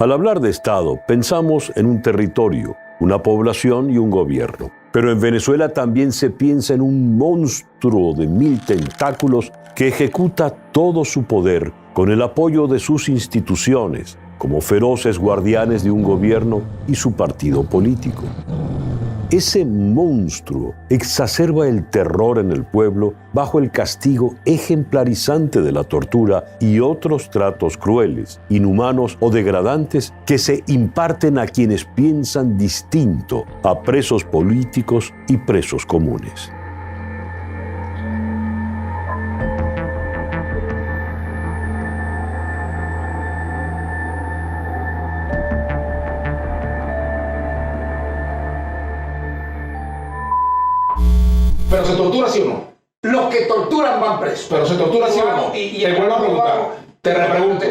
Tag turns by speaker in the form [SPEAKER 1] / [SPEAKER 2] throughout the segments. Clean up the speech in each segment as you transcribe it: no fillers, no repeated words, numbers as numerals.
[SPEAKER 1] Al hablar de Estado, pensamos en un territorio, una población y un gobierno. Pero en Venezuela también se piensa en un monstruo de 1000 tentáculos que ejecuta todo su poder con el apoyo de sus instituciones, como feroces guardianes de un gobierno y su partido político. Ese monstruo exacerba el terror en el pueblo bajo el castigo ejemplarizante de la tortura y otros tratos crueles, inhumanos o degradantes que se imparten a quienes piensan distinto a presos políticos y presos comunes.
[SPEAKER 2] ¿Pero se tortura sí o no?
[SPEAKER 3] Los que torturan van presos.
[SPEAKER 2] ¿Pero se tortura sí o no? Te vuelvo a preguntar. Te repregunto.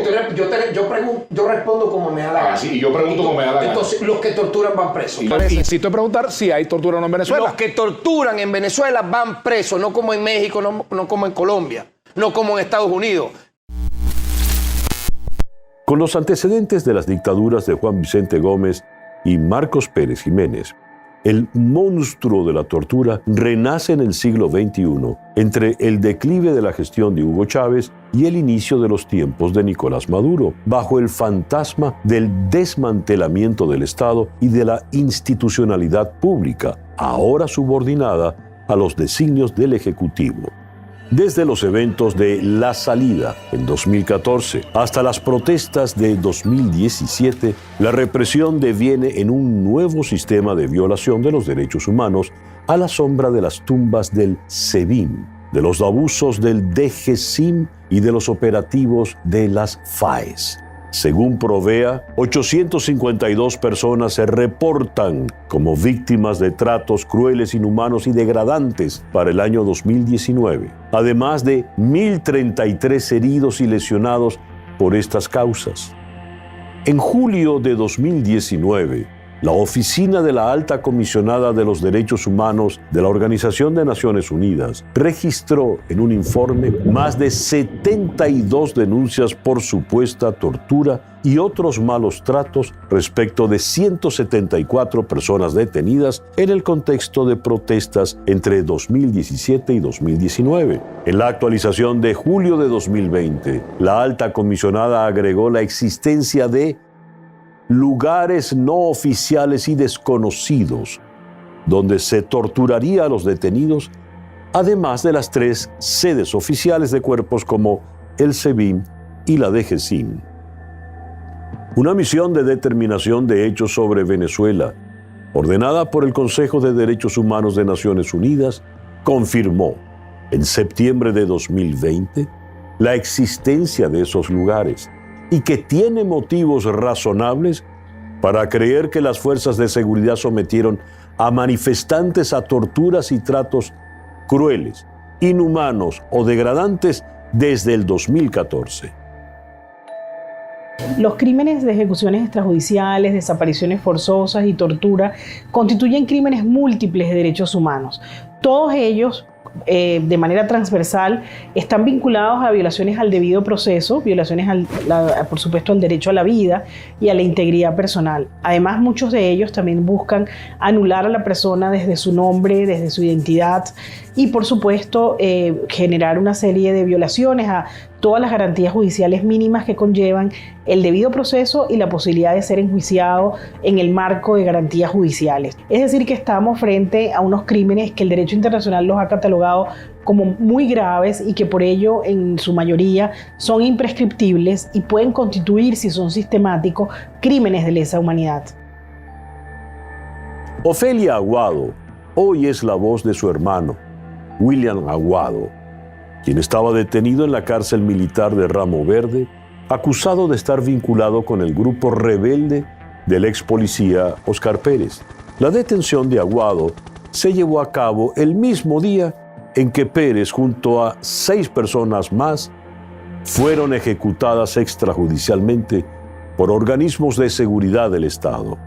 [SPEAKER 3] Yo respondo como me da la gana.
[SPEAKER 2] Sí, y yo pregunto como me da la gana.
[SPEAKER 3] Entonces, los que torturan van presos.
[SPEAKER 2] Y si te preguntar si hay tortura o no en Venezuela.
[SPEAKER 3] Los que torturan en Venezuela van presos, no como en México, no como en Colombia, no como en Estados Unidos.
[SPEAKER 1] Con los antecedentes de las dictaduras de Juan Vicente Gómez y Marcos Pérez Jiménez, el monstruo de la tortura renace en el siglo XXI, entre el declive de la gestión de Hugo Chávez y el inicio de los tiempos de Nicolás Maduro, bajo el fantasma del desmantelamiento del Estado y de la institucionalidad pública, ahora subordinada a los designios del Ejecutivo. Desde los eventos de La Salida en 2014 hasta las protestas de 2017, la represión deviene en un nuevo sistema de violación de los derechos humanos a la sombra de las tumbas del SEBIN, de los abusos del DGCIM y de los operativos de las FAES. Según Provea, 852 personas se reportan como víctimas de tratos crueles, inhumanos y degradantes para el año 2019, además de 1.033 heridos y lesionados por estas causas. En julio de 2019, la Oficina de la Alta Comisionada de los Derechos Humanos de la Organización de Naciones Unidas registró en un informe más de 72 denuncias por supuesta tortura y otros malos tratos respecto de 174 personas detenidas en el contexto de protestas entre 2017 y 2019. En la actualización de julio de 2020, la Alta Comisionada agregó la existencia de lugares no oficiales y desconocidos donde se torturaría a los detenidos, además de las 3 sedes oficiales de cuerpos como el SEBIN y la DGCIM. Una misión de determinación de hechos sobre Venezuela, ordenada por el Consejo de Derechos Humanos de Naciones Unidas, confirmó en septiembre de 2020 la existencia de esos lugares y que tiene motivos razonables para creer que las fuerzas de seguridad sometieron a manifestantes a torturas y tratos crueles, inhumanos o degradantes desde el 2014.
[SPEAKER 4] Los crímenes de ejecuciones extrajudiciales, desapariciones forzosas y tortura constituyen crímenes múltiples de derechos humanos. Todos ellos, de manera transversal, están vinculados a violaciones al debido proceso, violaciones por supuesto al derecho a la vida y a la integridad personal. Además, muchos de ellos también buscan anular a la persona desde su nombre, desde su identidad y por supuesto generar una serie de violaciones a todas las garantías judiciales mínimas que conllevan el debido proceso y la posibilidad de ser enjuiciado en el marco de garantías judiciales. Es decir, que estamos frente a unos crímenes que el derecho internacional los ha catalogado como muy graves y que por ello en su mayoría son imprescriptibles y pueden constituir, si son sistemáticos, crímenes de lesa humanidad.
[SPEAKER 1] Ofelia Aguado hoy es la voz de su hermano, William Aguado, quien estaba detenido en la cárcel militar de Ramo Verde, acusado de estar vinculado con el grupo rebelde del ex policía Oscar Pérez. La detención de Aguado se llevó a cabo el mismo día en que Pérez, junto a 6 personas más, fueron ejecutadas extrajudicialmente por organismos de seguridad del Estado.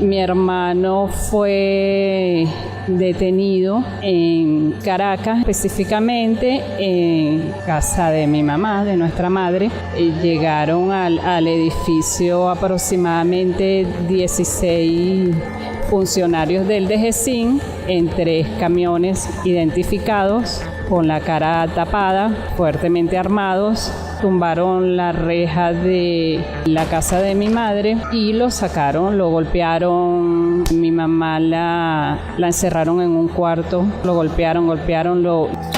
[SPEAKER 5] Mi hermano fue detenido en Caracas, específicamente en casa de mi mamá, de nuestra madre. Llegaron al edificio aproximadamente 16 funcionarios del DGCIN en 3 camiones identificados con la cara tapada, fuertemente armados. Tumbaron la reja de la casa de mi madre y lo sacaron, lo golpearon. Mi mamá la encerraron en un cuarto, lo golpearon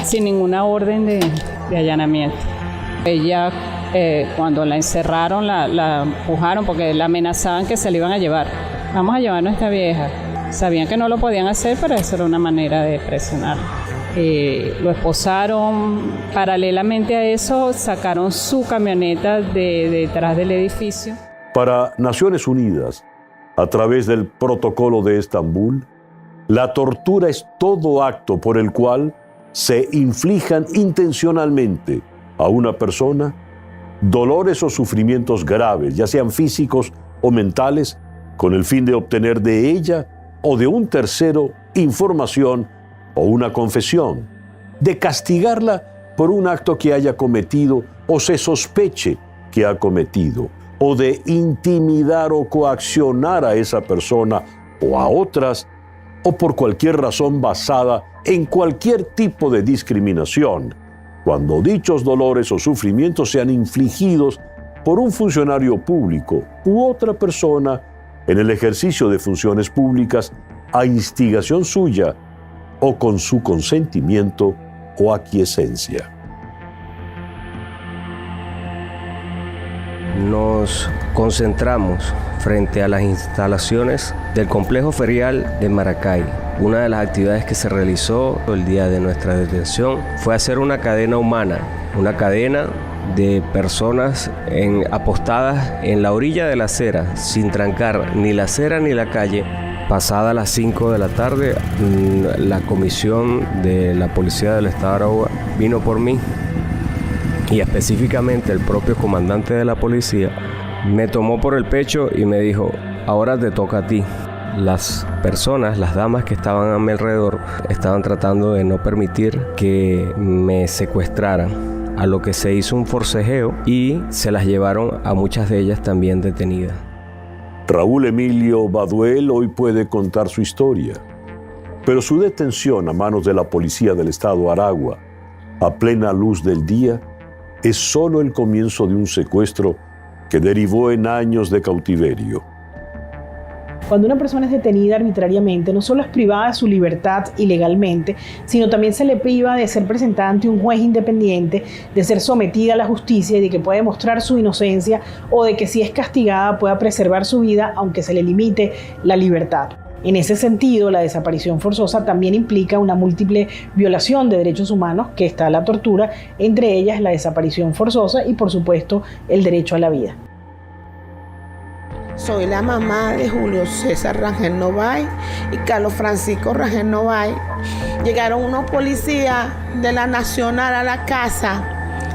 [SPEAKER 5] sin ninguna orden de allanamiento. Ella, cuando la encerraron, la empujaron porque la amenazaban que se la iban a llevar. Vamos a llevar a nuestra vieja. Sabían que no lo podían hacer, pero eso era una manera de presionarla. Lo esposaron. Paralelamente a eso, sacaron su camioneta de detrás del edificio.
[SPEAKER 1] Para Naciones Unidas, a través del Protocolo de Estambul, la tortura es todo acto por el cual se inflijan intencionalmente a una persona dolores o sufrimientos graves, ya sean físicos o mentales, con el fin de obtener de ella o de un tercero información o una confesión, de castigarla por un acto que haya cometido o se sospeche que ha cometido, o de intimidar o coaccionar a esa persona o a otras, o por cualquier razón basada en cualquier tipo de discriminación, cuando dichos dolores o sufrimientos sean infligidos por un funcionario público u otra persona en el ejercicio de funciones públicas a instigación suya o con su consentimiento o aquiescencia.
[SPEAKER 6] Nos concentramos frente a las instalaciones del complejo ferial de Maracay. Una de las actividades que se realizó el día de nuestra detención fue hacer una cadena humana, una cadena de personas apostadas en la orilla de la acera, sin trancar ni la acera ni la calle. Pasada las 5 de la tarde, la comisión de la Policía del Estado de Aragua vino por mí y específicamente el propio comandante de la policía me tomó por el pecho y me dijo: ahora te toca a ti. Las personas, las damas que estaban a mi alrededor, estaban tratando de no permitir que me secuestraran, a lo que se hizo un forcejeo y se las llevaron a muchas de ellas también detenidas.
[SPEAKER 1] Raúl Emilio Baduel hoy puede contar su historia, pero su detención a manos de la Policía del Estado Aragua, a plena luz del día, es solo el comienzo de un secuestro que derivó en años de cautiverio.
[SPEAKER 4] Cuando una persona es detenida arbitrariamente, no solo es privada de su libertad ilegalmente, sino también se le priva de ser presentada ante un juez independiente, de ser sometida a la justicia y de que pueda demostrar su inocencia, o de que si es castigada pueda preservar su vida aunque se le limite la libertad. En ese sentido, la desaparición forzosa también implica una múltiple violación de derechos humanos, que está la tortura, entre ellas la desaparición forzosa y, por supuesto, el derecho a la vida.
[SPEAKER 7] Soy la mamá de Julio César Rangel Novay y Carlos Francisco Rangel Novay. Llegaron unos policías de la Nacional a la casa.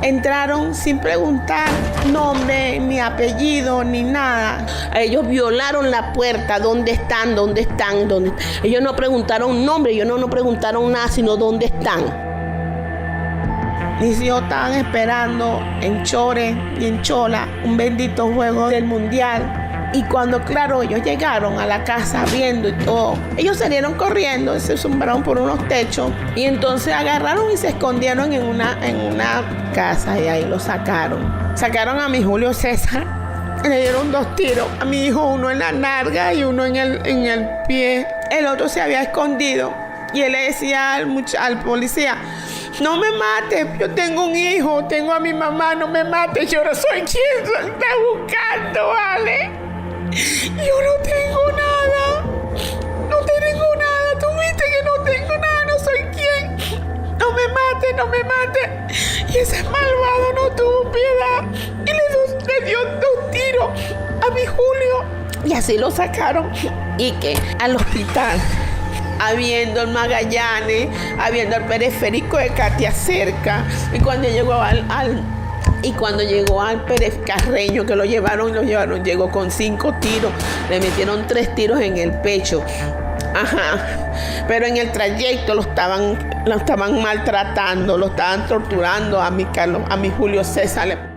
[SPEAKER 7] Entraron sin preguntar nombre, ni apellido, ni nada.
[SPEAKER 8] Ellos violaron la puerta. ¿Dónde están? ¿Dónde están? ¿Dónde están? Ellos no preguntaron nombre, ellos no preguntaron nada, sino dónde están.
[SPEAKER 7] Mis hijos estaban esperando en Chore y en Chola un bendito juego del Mundial. Y cuando, claro, ellos llegaron a la casa viendo y todo, ellos salieron corriendo y se asombraron por unos techos. Y entonces agarraron y se escondieron en una casa y ahí lo sacaron. Sacaron a mi Julio César, le dieron 2 tiros. A mi hijo, uno en la nalga y uno en el pie. El otro se había escondido y él le decía al policía: no me mates, yo tengo un hijo, tengo a mi mamá, no me mates, yo no soy quien se está buscando, ¿vale? Yo no tengo nada, tú viste que no tengo nada, no soy quien. No me mate. Y ese malvado no tuvo piedad y le dio 2 tiros a mi Julio. Y así lo sacaron. Y que al hospital, habiendo el Magallanes, habiendo el periférico de Katia cerca, y cuando llegó al Pérez Carreño, que lo llevaron, llegó con 5 tiros, le metieron 3 tiros en el pecho. Ajá, pero en el trayecto lo estaban maltratando, lo estaban torturando a mi Julio César.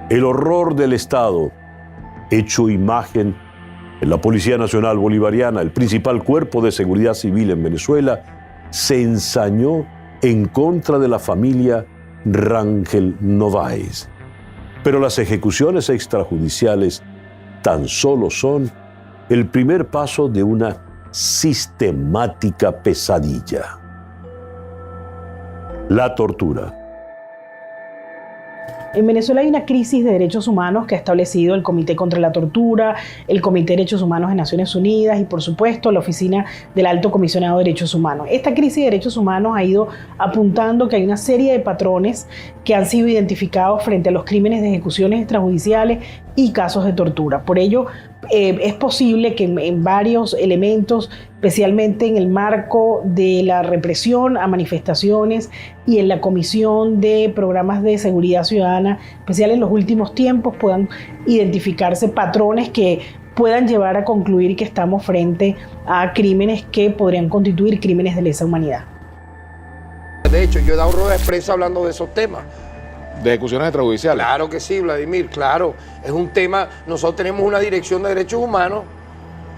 [SPEAKER 1] El horror del Estado, hecho imagen en la Policía Nacional Bolivariana, el principal cuerpo de seguridad civil en Venezuela, se ensañó en contra de la familia Rangel Novaes. Pero las ejecuciones extrajudiciales tan solo son el primer paso de una sistemática pesadilla. La tortura.
[SPEAKER 4] En Venezuela hay una crisis de derechos humanos que ha establecido el Comité contra la Tortura, el Comité de Derechos Humanos de Naciones Unidas y, por supuesto, la Oficina del Alto Comisionado de Derechos Humanos. Esta crisis de derechos humanos ha ido apuntando que hay una serie de patrones que han sido identificados frente a los crímenes de ejecuciones extrajudiciales y casos de tortura. Por ello, es posible que en varios elementos, especialmente en el marco de la represión a manifestaciones y en la Comisión de Programas de Seguridad Ciudadana, especial en los últimos tiempos, puedan identificarse patrones que puedan llevar a concluir que estamos frente a crímenes que podrían constituir crímenes de lesa humanidad.
[SPEAKER 3] De hecho, yo he dado rueda de prensa hablando de esos temas.
[SPEAKER 2] ¿De ejecuciones extrajudiciales?
[SPEAKER 3] Claro que sí, Vladimir, claro. Es un tema, nosotros tenemos una dirección de derechos humanos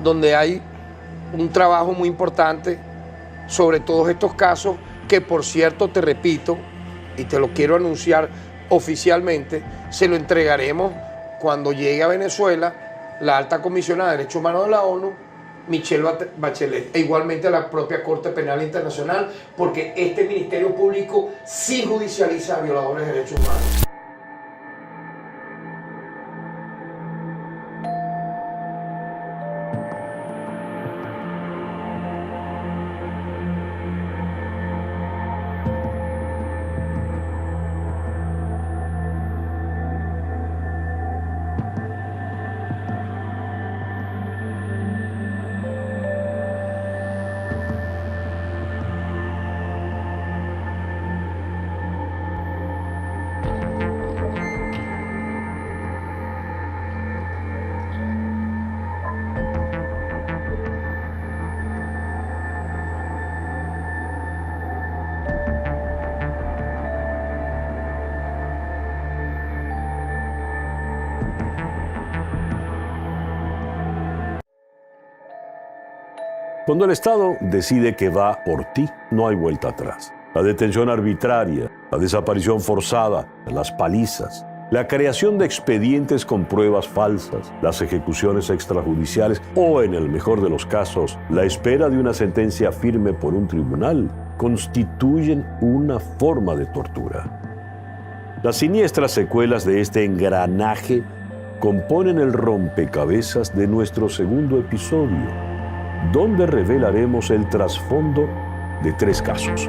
[SPEAKER 3] donde hay un trabajo muy importante sobre todos estos casos que, por cierto, te repito, y te lo quiero anunciar oficialmente, se lo entregaremos cuando llegue a Venezuela la alta comisionada de Derechos Humanos de la ONU, Michelle Bachelet, e igualmente a la propia Corte Penal Internacional, porque este Ministerio Público sí judicializa a violadores de derechos humanos.
[SPEAKER 1] Cuando el Estado decide que va por ti, no hay vuelta atrás. La detención arbitraria, la desaparición forzada, las palizas, la creación de expedientes con pruebas falsas, las ejecuciones extrajudiciales o, en el mejor de los casos, la espera de una sentencia firme por un tribunal, constituyen una forma de tortura. Las siniestras secuelas de este engranaje componen el rompecabezas de nuestro segundo episodio, donde revelaremos el trasfondo de 3 casos.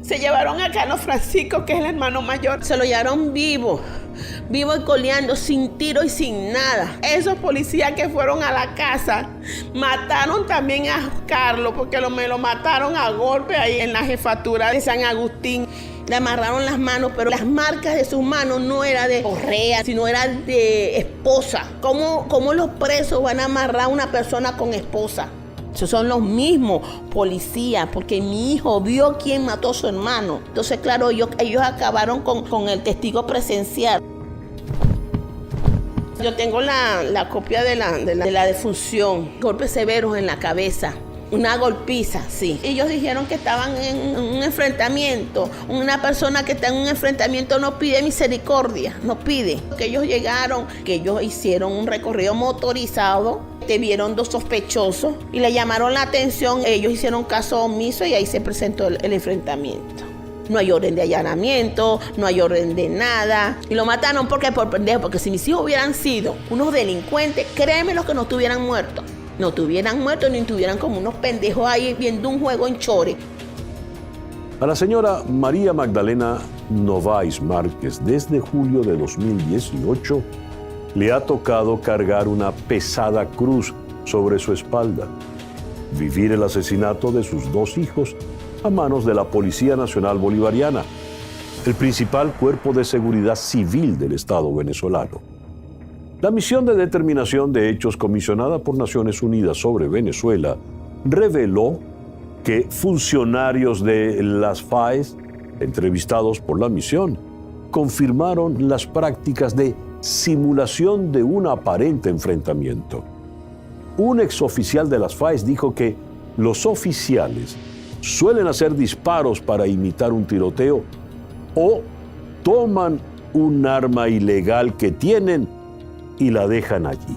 [SPEAKER 7] Se llevaron a Carlos Francisco, que es el hermano mayor. Se lo llevaron vivo y coleando, sin tiro y sin nada. Esos policías que fueron a la casa mataron también a Carlos, porque me lo mataron a golpe ahí en la jefatura de San Agustín. Le amarraron las manos, pero las marcas de sus manos no eran de correa, sino eran de esposa. ¿Cómo los presos van a amarrar a una persona con esposa? Esos son los mismos policías, porque mi hijo vio quién mató a su hermano. Entonces, claro, ellos acabaron con el testigo presencial. Yo tengo la copia de la defunción, golpes severos en la cabeza, una golpiza, sí. Ellos dijeron que estaban en un enfrentamiento. Una persona que está en un enfrentamiento no pide misericordia, no pide. Que ellos llegaron, que ellos hicieron un recorrido motorizado. Te vieron 2 sospechosos y le llamaron la atención. Ellos hicieron caso omiso y ahí se presentó el enfrentamiento. No hay orden de allanamiento, no hay orden de nada. Y lo mataron por pendejo, porque si mis hijos hubieran sido unos delincuentes, créeme los que no estuvieran muertos. No estuvieran muertos ni estuvieran como unos pendejos ahí viendo un juego en Chore.
[SPEAKER 1] A la señora María Magdalena Novaes Márquez, desde julio de 2018, le ha tocado cargar una pesada cruz sobre su espalda, vivir el asesinato de sus 2 hijos a manos de la Policía Nacional Bolivariana, el principal cuerpo de seguridad civil del Estado venezolano. La misión de determinación de hechos comisionada por Naciones Unidas sobre Venezuela reveló que funcionarios de las FAES, entrevistados por la misión, confirmaron las prácticas de simulación de un aparente enfrentamiento. Un exoficial de las FAES dijo que los oficiales suelen hacer disparos para imitar un tiroteo o toman un arma ilegal que tienen y la dejan allí.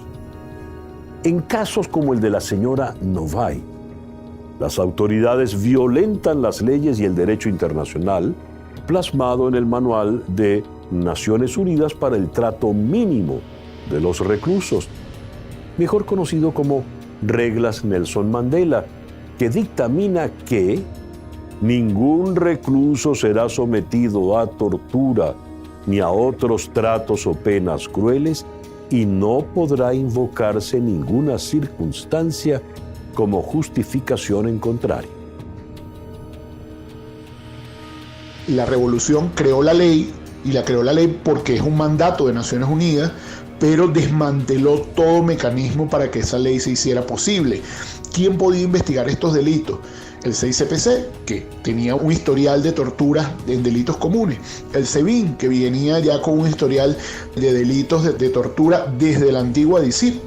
[SPEAKER 1] En casos como el de la señora Novay, las autoridades violentan las leyes y el derecho internacional plasmado en el Manual de Naciones Unidas para el Trato Mínimo de los Reclusos, mejor conocido como Reglas Nelson Mandela, que dictamina que ningún recluso será sometido a tortura ni a otros tratos o penas crueles y no podrá invocarse ninguna circunstancia como justificación en contrario.
[SPEAKER 2] La revolución creó la ley, y la creó la ley porque es un mandato de Naciones Unidas, pero desmanteló todo mecanismo para que esa ley se hiciera posible. ¿Quién podía investigar estos delitos? El 6CPC, que tenía un historial de torturas en delitos comunes. El SEBIN, que venía ya con un historial de delitos de tortura desde la antigua DICIT.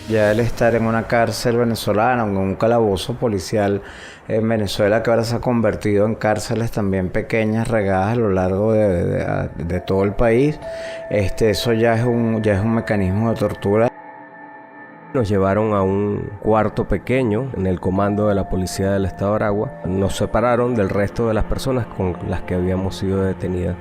[SPEAKER 9] Ya el estar en una cárcel venezolana, en un calabozo policial en Venezuela, que ahora se ha convertido en cárceles también pequeñas, regadas a lo largo de todo el país, eso ya es un mecanismo de tortura.
[SPEAKER 6] Nos llevaron a un cuarto pequeño en el comando de la Policía del Estado de Aragua. Nos separaron del resto de las personas con las que habíamos sido detenidas.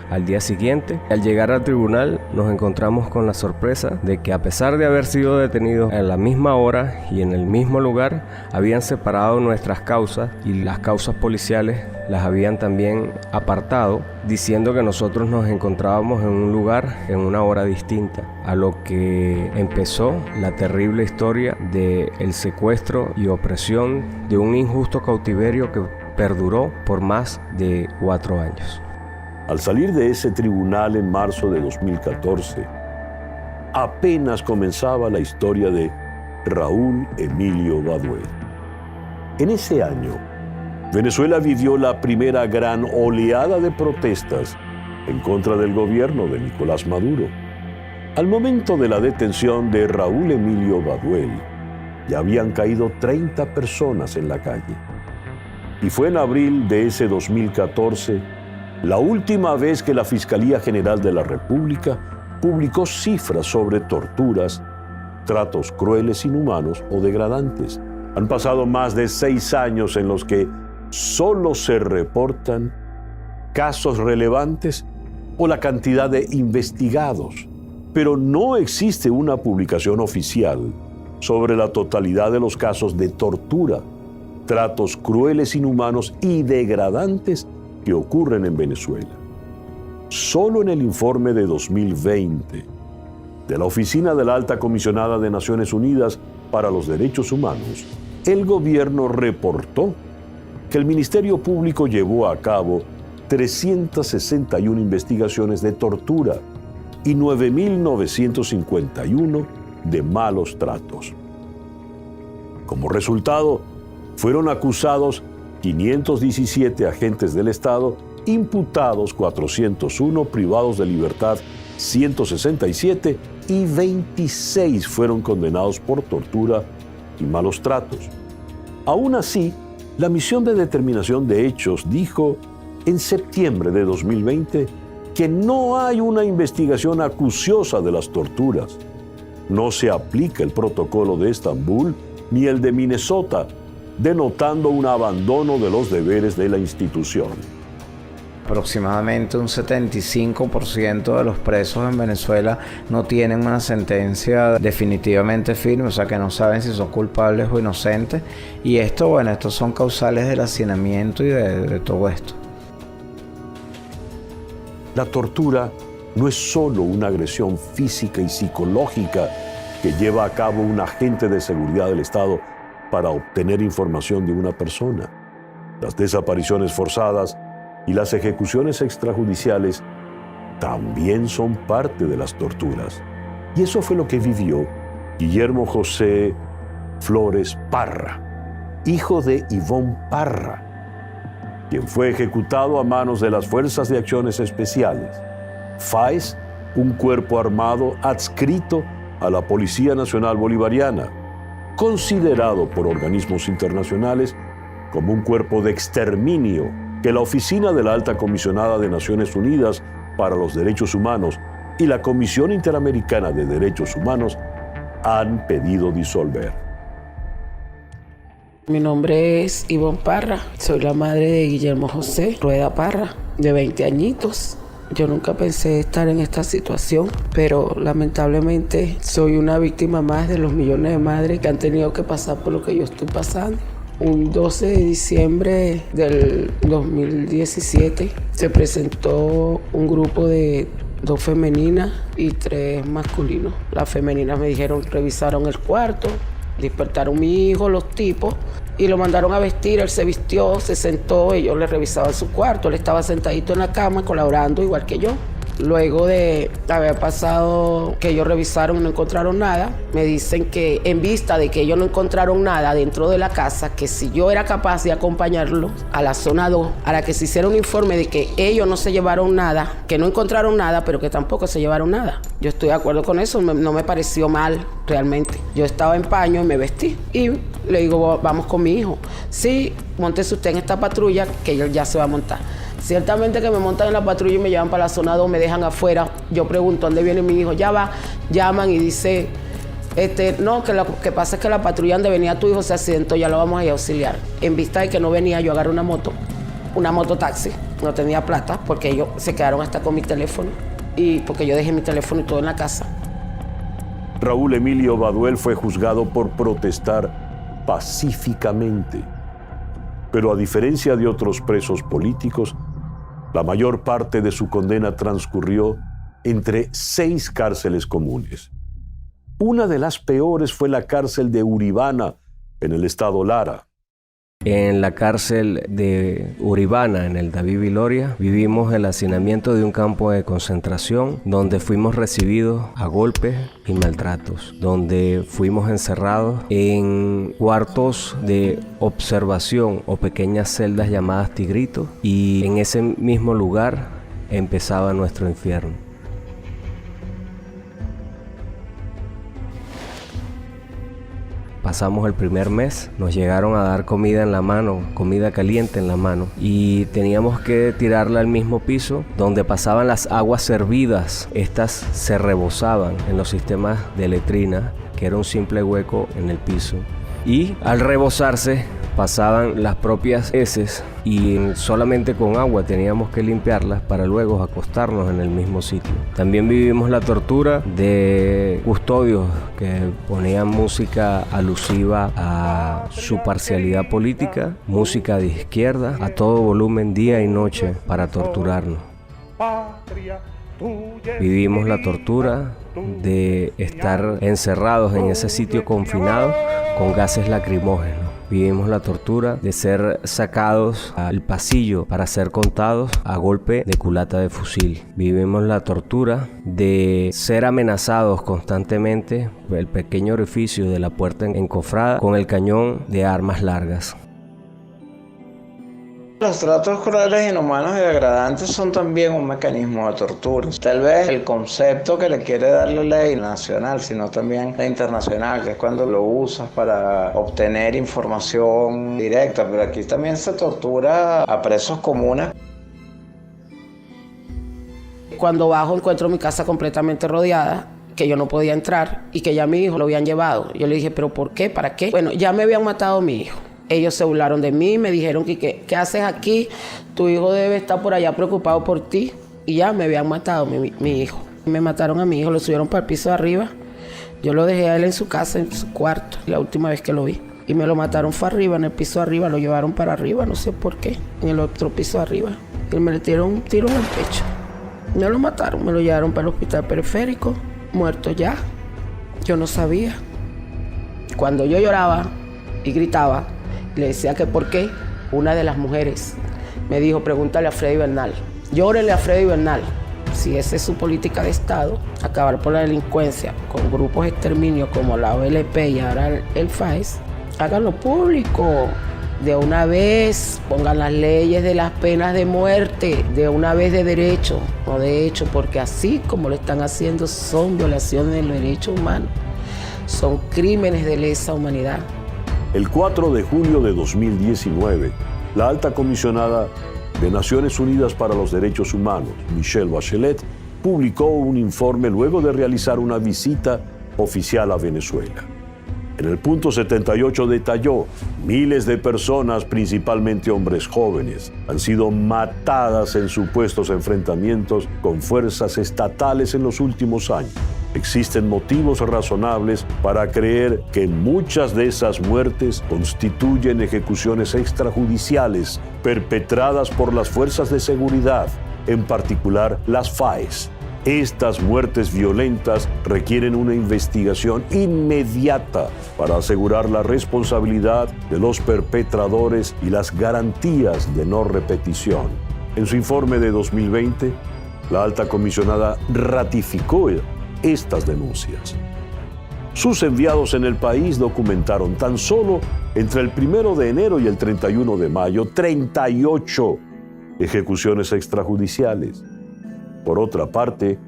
[SPEAKER 6] Al día siguiente, al llegar al tribunal, nos encontramos con la sorpresa de que, a pesar de haber sido detenidos a la misma hora y en el mismo lugar, habían separado nuestras causas y las causas policiales las habían también apartado, diciendo que nosotros nos encontrábamos en un lugar en una hora distinta, a lo que empezó la terrible historia del secuestro y opresión de un injusto cautiverio que perduró por más de 4 años.
[SPEAKER 1] Al salir de ese tribunal en marzo de 2014, apenas comenzaba la historia de Raúl Emilio Baduel. En ese año, Venezuela vivió la primera gran oleada de protestas en contra del gobierno de Nicolás Maduro. Al momento de la detención de Raúl Emilio Baduel, ya habían caído 30 personas en la calle. Y fue en abril de ese 2014 la última vez que la Fiscalía General de la República publicó cifras sobre torturas, tratos crueles, inhumanos o degradantes. Han pasado más de 6 años en los que solo se reportan casos relevantes o la cantidad de investigados, pero no existe una publicación oficial sobre la totalidad de los casos de tortura, tratos crueles, inhumanos y degradantes que ocurren en Venezuela. Solo en el informe de 2020 de la Oficina de la Alta Comisionada de Naciones Unidas para los Derechos Humanos, el gobierno reportó que el Ministerio Público llevó a cabo 361 investigaciones de tortura y 9.951 de malos tratos. Como resultado, fueron acusados 517 agentes del Estado, imputados 401, privados de libertad 167 y 26 fueron condenados por tortura y malos tratos. Aún así, la misión de determinación de hechos dijo en septiembre de 2020 que no hay una investigación acuciosa de las torturas. No se aplica el protocolo de Estambul ni el de Minnesota, denotando un abandono de los deberes de la institución.
[SPEAKER 9] Aproximadamente un 75% de los presos en Venezuela no tienen una sentencia definitivamente firme, o sea que no saben si son culpables o inocentes. Y estos son causales del hacinamiento y de todo esto.
[SPEAKER 1] La tortura no es solo una agresión física y psicológica que lleva a cabo un agente de seguridad del Estado para obtener información de una persona. Las desapariciones forzadas y las ejecuciones extrajudiciales también son parte de las torturas. Y eso fue lo que vivió Guillermo José Flores Parra, hijo de Ivonne Parra, quien fue ejecutado a manos de las Fuerzas de Acciones Especiales, FAES, un cuerpo armado adscrito a la Policía Nacional Bolivariana, considerado por organismos internacionales como un cuerpo de exterminio que la Oficina de la Alta Comisionada de Naciones Unidas para los Derechos Humanos y la Comisión Interamericana de Derechos Humanos han pedido disolver.
[SPEAKER 10] Mi nombre es Ivonne Parra, soy la madre de Guillermo José Rueda Parra, de 20 añitos. Yo nunca pensé estar en esta situación, pero lamentablemente soy una víctima más de los millones de madres que han tenido que pasar por lo que yo estoy pasando. Un 12 de diciembre del 2017 se presentó un grupo de 2 femeninas y 3 masculinos. Las femeninas me dijeron, revisaron el cuarto, despertaron a mi hijo, los tipos, y lo mandaron a vestir. Él se vistió, se sentó, ellos le revisaban su cuarto. Él estaba sentadito en la cama colaborando igual que yo. Luego de haber pasado que ellos revisaron y no encontraron nada, me dicen que en vista de que ellos no encontraron nada dentro de la casa, que si yo era capaz de acompañarlos a la zona 2, a la que se hiciera un informe de que ellos no se llevaron nada, que no encontraron nada, pero que tampoco se llevaron nada. Yo estoy de acuerdo con eso, no me pareció mal realmente. Yo estaba en paño y me vestí y le digo, vamos con mi hijo. Sí, móntese usted en esta patrulla que él ya se va a montar. Ciertamente que me montan en la patrulla y me llevan para la zona 2, me dejan afuera. Yo pregunto, ¿dónde viene mi hijo? Ya va, llaman y dice, no, que lo que pasa es que la patrulla donde venía tu hijo se accidentó, ya lo vamos a ir a auxiliar. En vista de que no venía, yo agarré una mototaxi, no tenía plata, porque ellos se quedaron hasta con mi teléfono, y porque yo dejé mi teléfono y todo en la casa.
[SPEAKER 1] Raúl Emilio Baduel fue juzgado por protestar pacíficamente. Pero a diferencia de otros presos políticos, la mayor parte de su condena transcurrió entre 6 cárceles comunes. Una de las peores fue la cárcel de Uribana, en el estado Lara.
[SPEAKER 6] En la cárcel de Uribana, en el David Viloria, vivimos el hacinamiento de un campo de concentración donde fuimos recibidos a golpes y maltratos, donde fuimos encerrados en cuartos de observación o pequeñas celdas llamadas tigritos, y en ese mismo lugar empezaba nuestro infierno. Pasamos el primer mes, nos llegaron a dar comida en la mano, comida caliente en la mano, y teníamos que tirarla al mismo piso donde pasaban las aguas servidas. Estas se rebosaban en los sistemas de letrina, que era un simple hueco en el piso, y al rebosarse pasaban las propias heces, y solamente con agua teníamos que limpiarlas para luego acostarnos en el mismo sitio. También vivimos la tortura de custodios que ponían música alusiva a su parcialidad política, música de izquierda, a todo volumen día y noche para torturarnos. Vivimos la tortura de estar encerrados en ese sitio confinado con gases lacrimógenos. Vivimos la tortura de ser sacados al pasillo para ser contados a golpe de culata de fusil. Vivimos la tortura de ser amenazados constantemente por el pequeño orificio de la puerta encofrada con el cañón de armas largas.
[SPEAKER 9] Los tratos crueles, inhumanos y degradantes son también un mecanismo de tortura. Tal vez el concepto que le quiere dar la ley nacional, sino también la internacional, que es cuando lo usas para obtener información directa, pero aquí también se tortura a presos comunes.
[SPEAKER 10] Cuando bajo encuentro mi casa completamente rodeada, que yo no podía entrar y que ya mi hijo lo habían llevado. Yo le dije, ¿pero por qué? ¿Para qué? Bueno, ya me habían matado a mi hijo. Ellos se burlaron de mí, me dijeron que ¿qué haces aquí? Tu hijo debe estar por allá preocupado por ti. Y ya me habían matado mi hijo. Me mataron a mi hijo, lo subieron para el piso de arriba. Yo lo dejé a él en su casa, en su cuarto, la última vez que lo vi. Y me lo mataron fue arriba, en el piso de arriba, lo llevaron para arriba, no sé por qué, en el otro piso de arriba. Y me le dieron un tiro en el pecho. Me lo mataron, me lo llevaron para el hospital periférico, muerto ya. Yo no sabía. Cuando yo lloraba y gritaba, le decía que por qué, una de las mujeres me dijo, pregúntale a Freddy Bernal. Llórele a Freddy Bernal. Si esa es su política de Estado, acabar por la delincuencia con grupos de exterminio como la OLP y ahora el FAES, háganlo público. De una vez, pongan las leyes de las penas de muerte, de una vez de derecho, no de hecho, porque así como lo están haciendo son violaciones de los derechos humanos, son crímenes de lesa humanidad.
[SPEAKER 1] El 4 de julio de 2019, la alta comisionada de Naciones Unidas para los Derechos Humanos, Michelle Bachelet, publicó un informe luego de realizar una visita oficial a Venezuela. En el punto 78 detalló, miles de personas, principalmente hombres jóvenes, han sido matadas en supuestos enfrentamientos con fuerzas estatales en los últimos años. Existen motivos razonables para creer que muchas de esas muertes constituyen ejecuciones extrajudiciales perpetradas por las fuerzas de seguridad, en particular las FAES. Estas muertes violentas requieren una investigación inmediata para asegurar la responsabilidad de los perpetradores y las garantías de no repetición. En su informe de 2020, la alta comisionada ratificó estas denuncias. Sus enviados en el país documentaron tan solo entre el 1 de enero y el 31 de mayo 38 ejecuciones extrajudiciales. Por otra parte,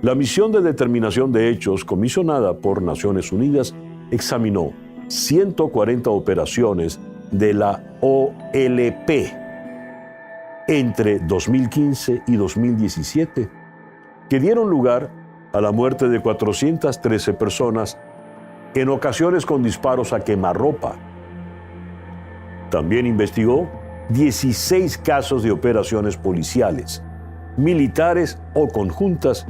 [SPEAKER 1] la misión de determinación de hechos comisionada por Naciones Unidas examinó 140 operaciones de la OLP entre 2015 y 2017, que dieron lugar a la muerte de 413 personas, en ocasiones con disparos a quemarropa. También investigó 16 casos de operaciones policiales, militares o conjuntas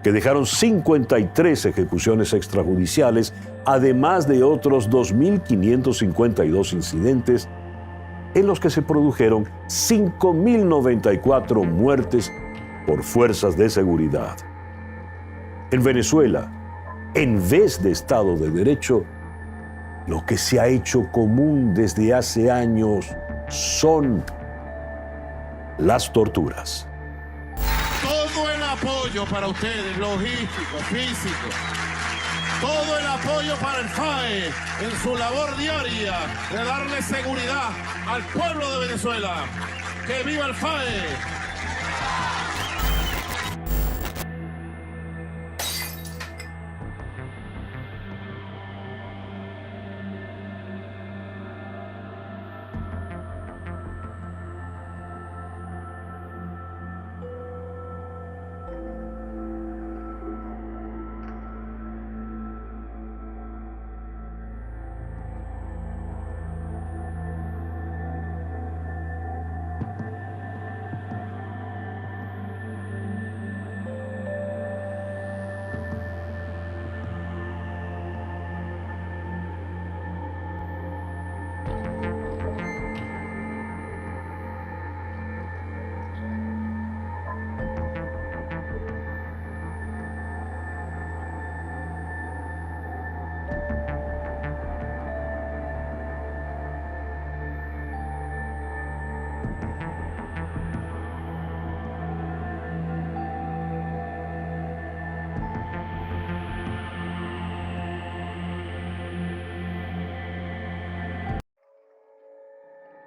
[SPEAKER 1] que dejaron 53 ejecuciones extrajudiciales, además de otros 2.552 incidentes en los que se produjeron 5.094 muertes por fuerzas de seguridad. En Venezuela, en vez de Estado de Derecho, lo que se ha hecho común desde hace años son las torturas.
[SPEAKER 11] Todo el apoyo para ustedes, logístico, físico, todo el apoyo para el FAE en su labor diaria de darle seguridad al pueblo de Venezuela. ¡Que viva el FAE!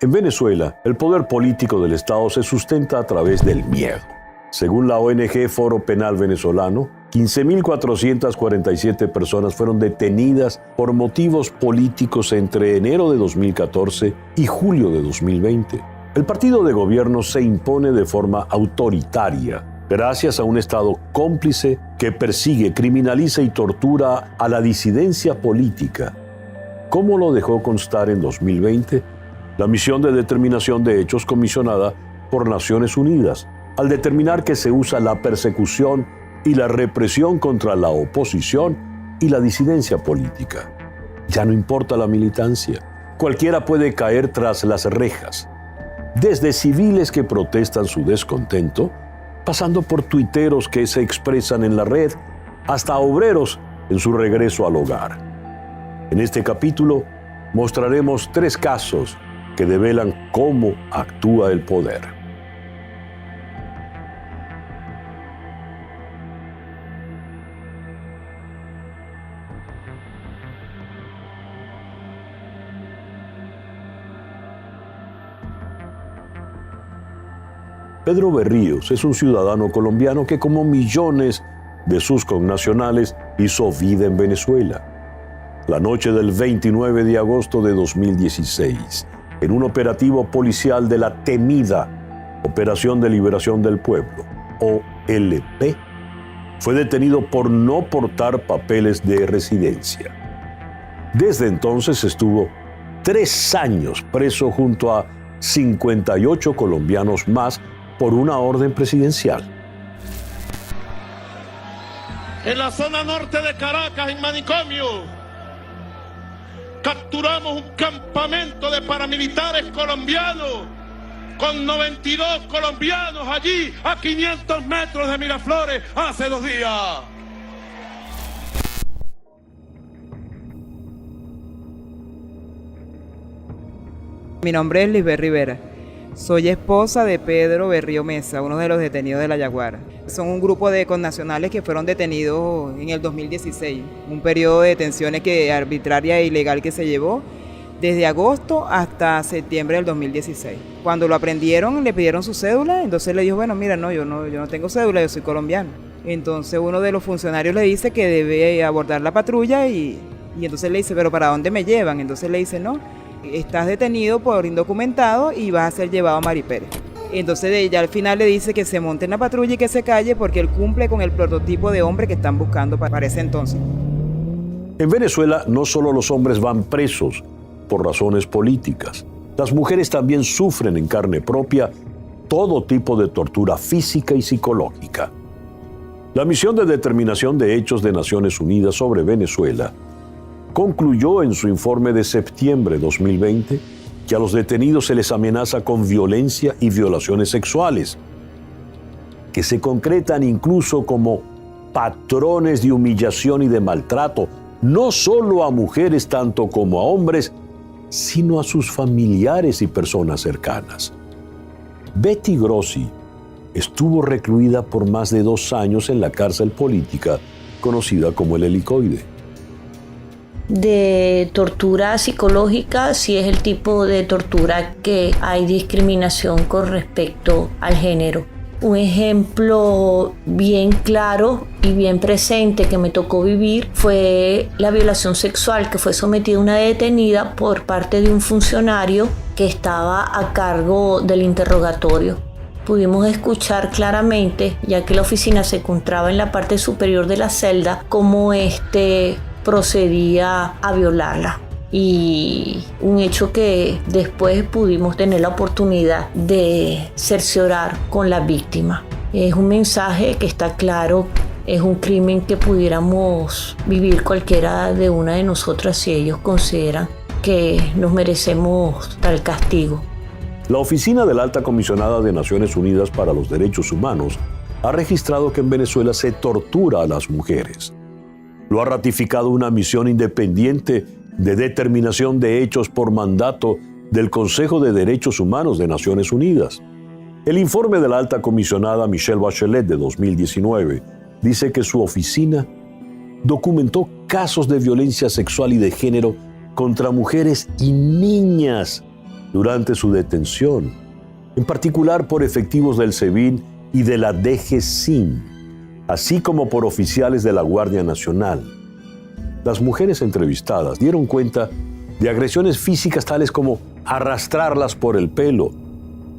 [SPEAKER 1] En Venezuela, el poder político del Estado se sustenta a través del miedo. Según la ONG Foro Penal Venezolano, 15.447 personas fueron detenidas por motivos políticos entre enero de 2014 y julio de 2020. El partido de gobierno se impone de forma autoritaria, gracias a un Estado cómplice que persigue, criminaliza y tortura a la disidencia política. ¿Cómo lo dejó constar en 2020? La misión de determinación de hechos comisionada por Naciones Unidas, al determinar que se usa la persecución y la represión contra la oposición y la disidencia política. Ya no importa la militancia. Cualquiera puede caer tras las rejas. Desde civiles que protestan su descontento pasando por tuiteros que se expresan en la red, hasta obreros en su regreso al hogar. En este capítulo mostraremos 3 casos que develan cómo actúa el poder. Pedro Berríos es un ciudadano colombiano que, como millones de sus connacionales, hizo vida en Venezuela. La noche del 29 de agosto de 2016, en un operativo policial de la temida Operación de Liberación del Pueblo, OLP, fue detenido por no portar papeles de residencia. Desde entonces estuvo 3 años preso junto a 58 colombianos más por una orden presidencial.
[SPEAKER 11] En la zona norte de Caracas, en Manicomio, capturamos un campamento de paramilitares colombianos con 92 colombianos allí a 500 metros de Miraflores hace 2 días.
[SPEAKER 12] Mi nombre es Lisbeth Rivera. Soy esposa de Pedro Berrío Mesa, uno de los detenidos de La Yaguara. Son un grupo de connacionales que fueron detenidos en el 2016, un periodo de detenciones arbitraria e ilegal que se llevó desde agosto hasta septiembre del 2016. Cuando lo aprendieron, le pidieron su cédula, entonces le dijo, bueno, mira, yo no tengo cédula, yo soy colombiano. Entonces uno de los funcionarios le dice que debe abordar la patrulla y entonces le dice, pero ¿para dónde me llevan? Entonces le dice, no, estás detenido por indocumentado y vas a ser llevado a Maripérez. Entonces ella al final le dice que se monte en la patrulla y que se calle porque él cumple con el prototipo de hombre que están buscando para ese entonces.
[SPEAKER 1] En Venezuela no solo los hombres van presos por razones políticas, las mujeres también sufren en carne propia todo tipo de tortura física y psicológica. La Misión de Determinación de Hechos de Naciones Unidas sobre Venezuela concluyó en su informe de septiembre de 2020 que a los detenidos se les amenaza con violencia y violaciones sexuales, que se concretan incluso como patrones de humillación y de maltrato, no solo a mujeres tanto como a hombres, sino a sus familiares y personas cercanas. Betty Grossi estuvo recluida por más de 2 años en la cárcel política conocida como el Helicoide.
[SPEAKER 13] De tortura psicológica, sí es el tipo de tortura que hay discriminación con respecto al género. Un ejemplo bien claro y bien presente que me tocó vivir fue la violación sexual que fue sometida una detenida por parte de un funcionario que estaba a cargo del interrogatorio. Pudimos escuchar claramente, ya que la oficina se encontraba en la parte superior de la celda, cómo procedía a violarla. Y un hecho que después pudimos tener la oportunidad de cerciorar con la víctima. Es un mensaje que está claro, es un crimen que pudiéramos vivir cualquiera de una de nosotras si ellos consideran que nos merecemos tal castigo.
[SPEAKER 1] La Oficina de la Alta Comisionada de Naciones Unidas para los Derechos Humanos ha registrado que en Venezuela se tortura a las mujeres. Lo ha ratificado una misión independiente de determinación de hechos por mandato del Consejo de Derechos Humanos de Naciones Unidas. El informe de la alta comisionada Michelle Bachelet de 2019 dice que su oficina documentó casos de violencia sexual y de género contra mujeres y niñas durante su detención, en particular por efectivos del SEBIN y de la DGCIN, así como por oficiales de la Guardia Nacional. Las mujeres entrevistadas dieron cuenta de agresiones físicas tales como arrastrarlas por el pelo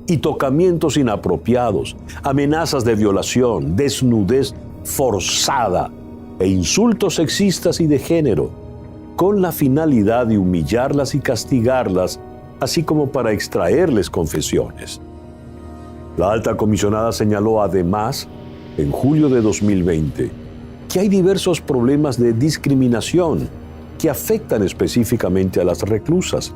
[SPEAKER 1] y tocamientos inapropiados, amenazas de violación, desnudez forzada e insultos sexistas y de género, con la finalidad de humillarlas y castigarlas, así como para extraerles confesiones. La alta comisionada señaló además, en julio de 2020, que hay diversos problemas de discriminación que afectan específicamente a las reclusas,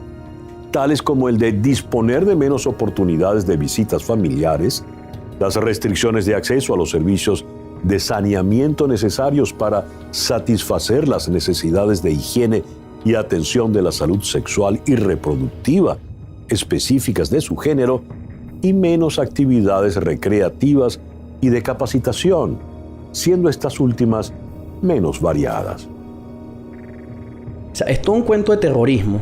[SPEAKER 1] tales como el de disponer de menos oportunidades de visitas familiares, las restricciones de acceso a los servicios de saneamiento necesarios para satisfacer las necesidades de higiene y atención de la salud sexual y reproductiva específicas de su género, y menos actividades recreativas y de capacitación, siendo estas últimas menos variadas.
[SPEAKER 14] O sea, es todo un cuento de terrorismo,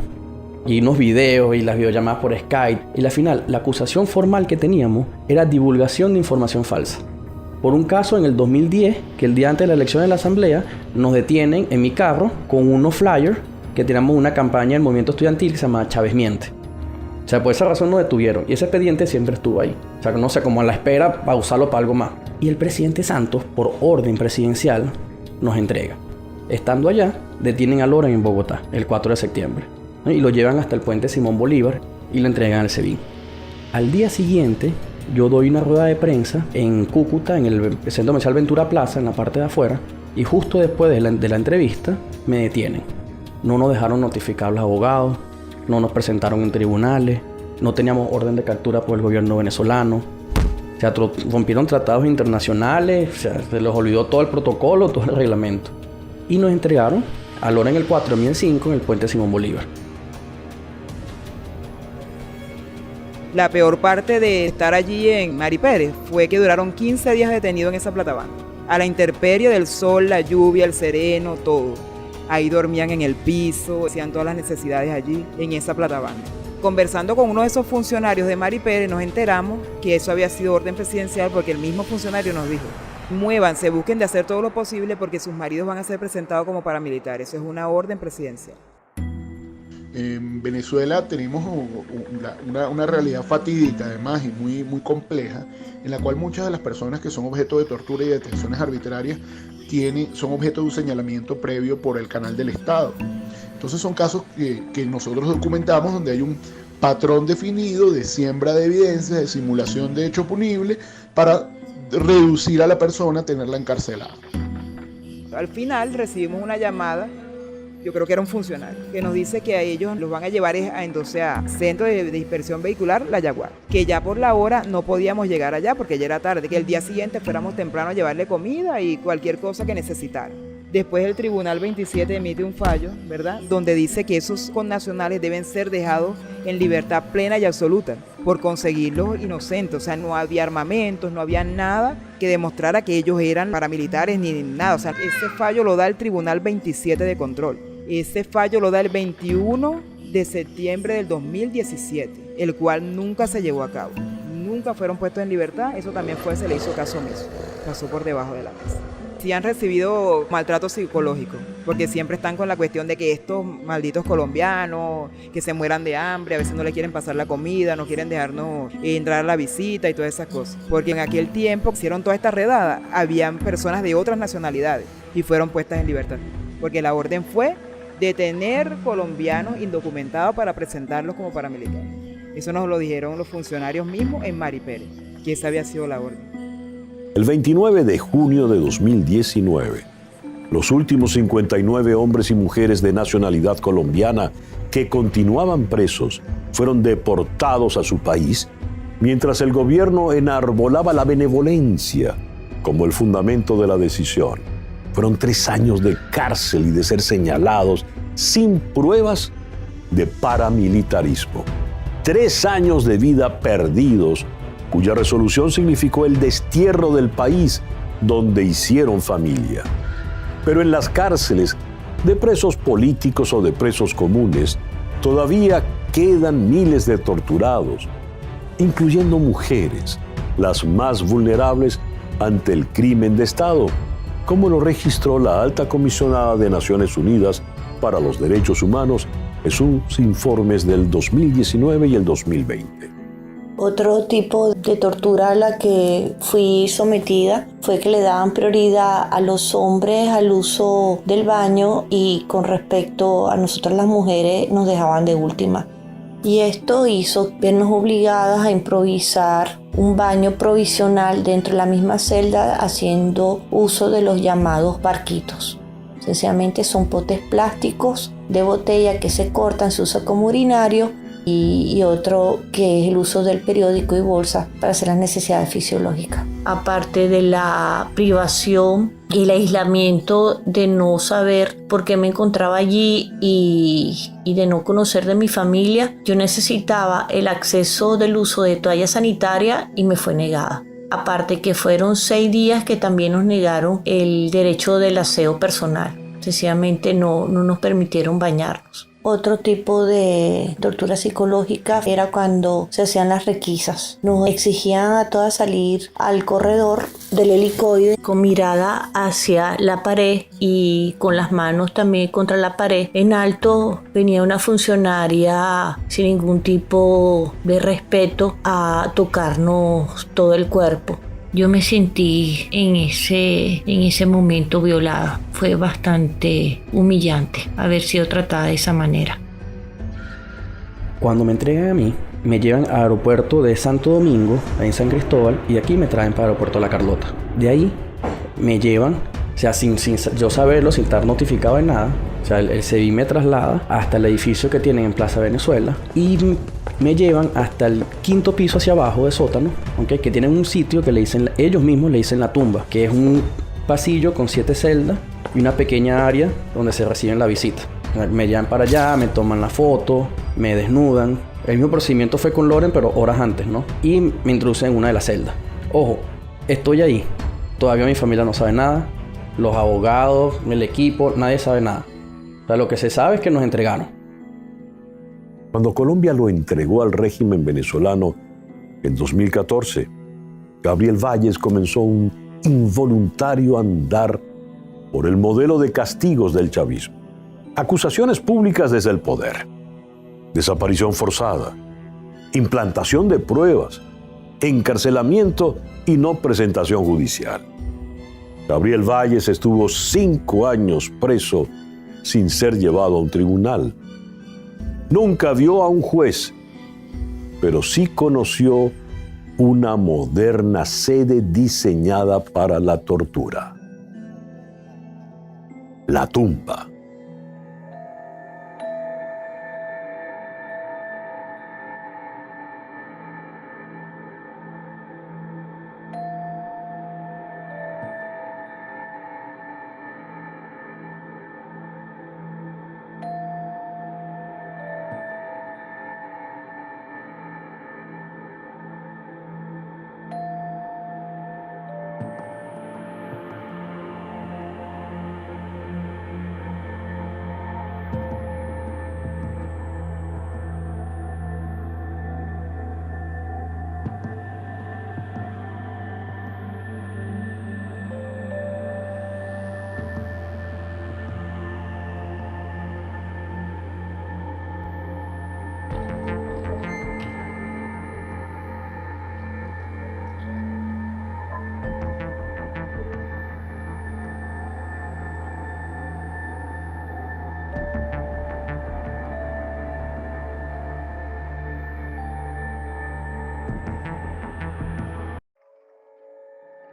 [SPEAKER 14] y unos videos y las videollamadas por Skype, y al final la acusación formal que teníamos era divulgación de información falsa. Por un caso en el 2010, que el día antes de la elección de la asamblea, nos detienen en mi carro con unos flyers que teníamos una campaña del movimiento estudiantil que se llama Chávez Miente. O sea, por esa razón nos detuvieron, y ese expediente siempre estuvo ahí. O sea, no sé, como a la espera para usarlo para algo más. Y el presidente Santos, por orden presidencial, nos entrega. Estando allá, detienen a Loren en Bogotá, el 4 de septiembre. Y lo llevan hasta el puente Simón Bolívar y lo entregan al SEBIN. Al día siguiente, yo doy una rueda de prensa en Cúcuta, en el centro comercial Ventura Plaza, en la parte de afuera, y justo después de la entrevista, me detienen. No nos dejaron notificar a los abogados, no nos presentaron en tribunales, no teníamos orden de captura por el gobierno venezolano. O sea, rompieron tratados internacionales, o sea, se les olvidó todo el protocolo, todo el reglamento. Y nos entregaron a Loren el 4 de 2005 en el puente Simón Bolívar.
[SPEAKER 12] La peor parte de estar allí en Mari Pérez fue que duraron 15 días detenidos en esa platabanda. A la intemperie del sol, la lluvia, el sereno, todo. Ahí dormían en el piso, hacían todas las necesidades allí, en esa platabanda. Conversando con uno de esos funcionarios de Mari Pérez, nos enteramos que eso había sido orden presidencial, porque el mismo funcionario nos dijo: muévanse, busquen de hacer todo lo posible porque sus maridos van a ser presentados como paramilitares. Eso es una orden presidencial.
[SPEAKER 2] En Venezuela tenemos una realidad fatídica, además, y muy compleja, en la cual muchas de las personas que son objeto de tortura y detenciones arbitrarias son objeto de un señalamiento previo por el canal del Estado. Entonces son casos que nosotros documentamos, donde hay un patrón definido de siembra de evidencias, de simulación de hecho punible, para reducir a la persona, tenerla encarcelada.
[SPEAKER 12] Al final recibimos una llamada, yo creo que era un funcionario, que nos dice que a ellos los van a llevar entonces a Centro de Dispersión Vehicular La Yaguara, que ya por la hora no podíamos llegar allá porque ya era tarde, que el día siguiente fuéramos temprano a llevarle comida y cualquier cosa que necesitara. Después el Tribunal 27 emite un fallo, ¿verdad?, donde dice que esos connacionales deben ser dejados en libertad plena y absoluta por conseguirlos inocentes. O sea, no había armamentos, no había nada que demostrara que ellos eran paramilitares ni nada. O sea, ese fallo lo da el Tribunal 27 de control. Ese fallo lo da el 21 de septiembre del 2017, el cual nunca se llevó a cabo. Nunca fueron puestos en libertad. Eso también se le hizo caso omiso. Pasó por debajo de la mesa. Sí han recibido maltrato psicológico, porque siempre están con la cuestión de que estos malditos colombianos, que se mueran de hambre, a veces no le quieren pasar la comida, no quieren dejarnos entrar a la visita y todas esas cosas. Porque en aquel tiempo que hicieron toda esta redada, habían personas de otras nacionalidades y fueron puestas en libertad. Porque la orden fue detener colombianos indocumentados para presentarlos como paramilitares. Eso nos lo dijeron los funcionarios mismos en Mari Pérez, que esa había sido la orden.
[SPEAKER 1] El 29 de junio de 2019, los últimos 59 hombres y mujeres de nacionalidad colombiana que continuaban presos fueron deportados a su país, mientras el gobierno enarbolaba la benevolencia como el fundamento de la decisión. Fueron 3 años de cárcel y de ser señalados sin pruebas de paramilitarismo. 3 años de vida perdidos, cuya resolución significó el destierro del país donde hicieron familia. Pero en las cárceles de presos políticos o de presos comunes, todavía quedan miles de torturados, incluyendo mujeres, las más vulnerables ante el crimen de Estado, como lo registró la Alta Comisionada de Naciones Unidas para los Derechos Humanos en sus informes del 2019 y el 2020.
[SPEAKER 13] Otro tipo de tortura a la que fui sometida fue que le daban prioridad a los hombres al uso del baño, y con respecto a nosotras las mujeres nos dejaban de última. Y esto hizo vernos obligadas a improvisar un baño provisional dentro de la misma celda, haciendo uso de los llamados barquitos. Sencillamente son potes plásticos de botella que se cortan, se usa como urinario, y otro que es el uso del periódico y bolsa para hacer las necesidades fisiológicas. Aparte de la privación y el aislamiento de no saber por qué me encontraba allí y de no conocer de mi familia, yo necesitaba el acceso del uso de toalla sanitaria y me fue negada. Aparte que fueron 6 días que también nos negaron el derecho del aseo personal. Sencillamente no nos permitieron bañarnos. Otro tipo de tortura psicológica era cuando se hacían las requisas. Nos exigían a todas salir al corredor del helicoide con mirada hacia la pared y con las manos también contra la pared. En alto venía una funcionaria sin ningún tipo de respeto a tocarnos todo el cuerpo. Yo me sentí en ese momento violada. Fue bastante humillante haber sido tratada de esa manera.
[SPEAKER 14] Cuando me entregan a mí, me llevan al aeropuerto de Santo Domingo, en San Cristóbal, y aquí me traen para el aeropuerto La Carlota. De ahí me llevan, o sea, sin yo saberlo, sin estar notificado de nada. O sea, el SEBIN me traslada hasta el edificio que tienen en Plaza Venezuela y me llevan hasta el 5º piso hacia abajo de sótano, ¿okay? Que tienen un sitio que ellos mismos le dicen la tumba, que es un pasillo con 7 celdas y una pequeña área donde se reciben la visita. Me llevan para allá, me toman la foto, me desnudan. El mismo procedimiento fue con Loren, pero horas antes, ¿no? Y me introducen en una de las celdas. Ojo, estoy ahí. Todavía mi familia no sabe nada. Los abogados, el equipo, nadie sabe nada. O sea, lo que se sabe es que nos entregaron.
[SPEAKER 1] Cuando Colombia lo entregó al régimen venezolano en 2014, Gabriel Valles comenzó un involuntario andar por el modelo de castigos del chavismo. Acusaciones públicas desde el poder, desaparición forzada, implantación de pruebas, encarcelamiento y no presentación judicial. Gabriel Valles estuvo 5 años preso sin ser llevado a un tribunal. Nunca vio a un juez, pero sí conoció una moderna sede diseñada para la tortura: la tumba.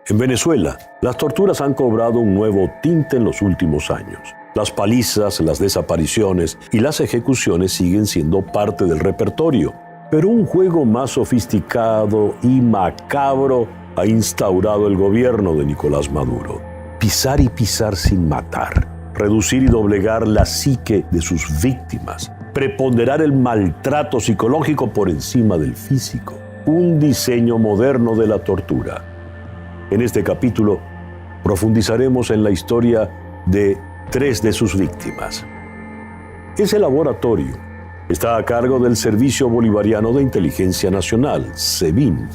[SPEAKER 1] En Venezuela, las torturas han cobrado un nuevo tinte en los últimos años. Las palizas, las desapariciones y las ejecuciones siguen siendo parte del repertorio, pero un juego más sofisticado y macabro ha instaurado el gobierno de Nicolás Maduro. Pisar y pisar sin matar, reducir y doblegar la psique de sus víctimas, preponderar el maltrato psicológico por encima del físico, un diseño moderno de la tortura. En este capítulo profundizaremos en la historia de 3 de sus víctimas. Ese laboratorio está a cargo del Servicio Bolivariano de Inteligencia Nacional, SEBIN,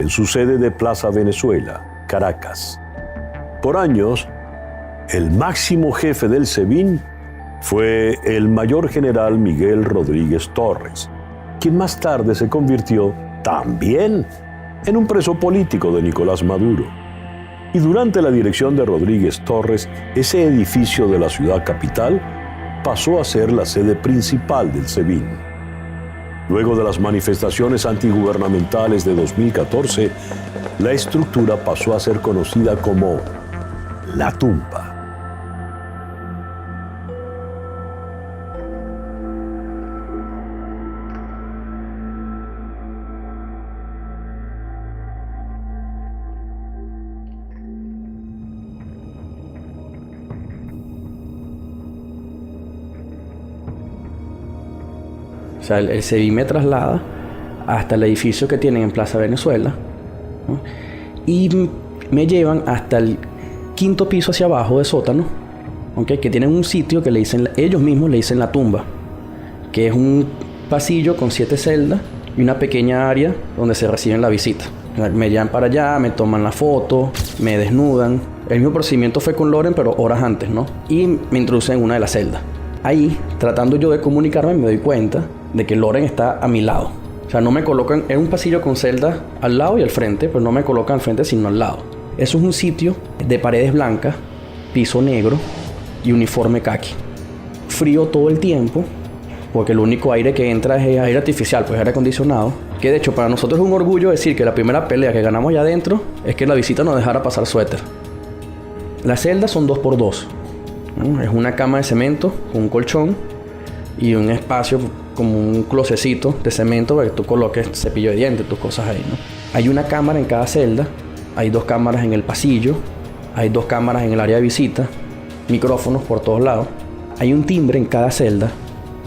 [SPEAKER 1] en su sede de Plaza Venezuela, Caracas. Por años, el máximo jefe del SEBIN fue el mayor general Miguel Rodríguez Torres, quien más tarde se convirtió también en un preso político de Nicolás Maduro. Y durante la dirección de Rodríguez Torres, ese edificio de la ciudad capital pasó a ser la sede principal del SEBIN. Luego de las manifestaciones antigubernamentales de 2014, la estructura pasó a ser conocida como la tumba.
[SPEAKER 14] sea, el SEBIN me traslada hasta el edificio que tienen en Plaza Venezuela, ¿no? Y me llevan hasta el 5º piso hacia abajo de sótano, ¿okay? Que tienen un sitio que ellos mismos le dicen la tumba, que es un pasillo con 7 celdas y una pequeña área donde se reciben la visita. Me llevan para allá, me toman la foto, me desnudan. El mismo procedimiento fue con Loren, pero horas antes, ¿no? Y me introducen en una de las celdas. Ahí, tratando yo de comunicarme, me doy cuenta de que Loren está a mi lado. O sea, no me colocan en un pasillo con celdas al lado y al frente, pero no me colocan al frente, sino al lado. Eso es un sitio de paredes blancas, piso negro y uniforme caqui. Frío todo el tiempo, porque el único aire que entra es aire artificial, pues aire acondicionado. Que de hecho para nosotros es un orgullo decir que la primera pelea que ganamos allá adentro es que la visita nos dejara pasar suéter. Las celdas son 2x2, ¿no? Es una cama de cemento con un colchón y un espacio como un closecito de cemento para que tú coloques cepillo de dientes, tus cosas ahí, ¿no? Hay una cámara en cada celda, hay 2 cámaras en el pasillo, hay 2 cámaras en el área de visita, micrófonos por todos lados. Hay un timbre en cada celda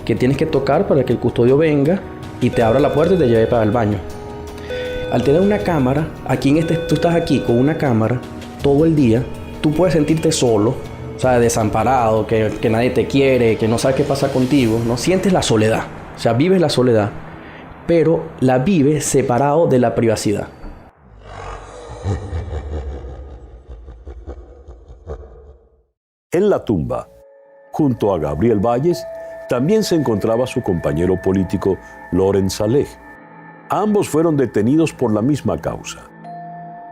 [SPEAKER 14] que tienes que tocar para que el custodio venga y te abra la puerta y te lleve para el baño. Al tener una cámara, tú estás aquí con una cámara todo el día, tú puedes sentirte solo, o sea, desamparado, que nadie te quiere, que no sabes qué pasa contigo, ¿no? Sientes la soledad, o sea, vives la soledad, pero la vives separado de la privacidad.
[SPEAKER 1] En la tumba, junto a Gabriel Valles, también se encontraba su compañero político Loren Saleh. Ambos fueron detenidos por la misma causa.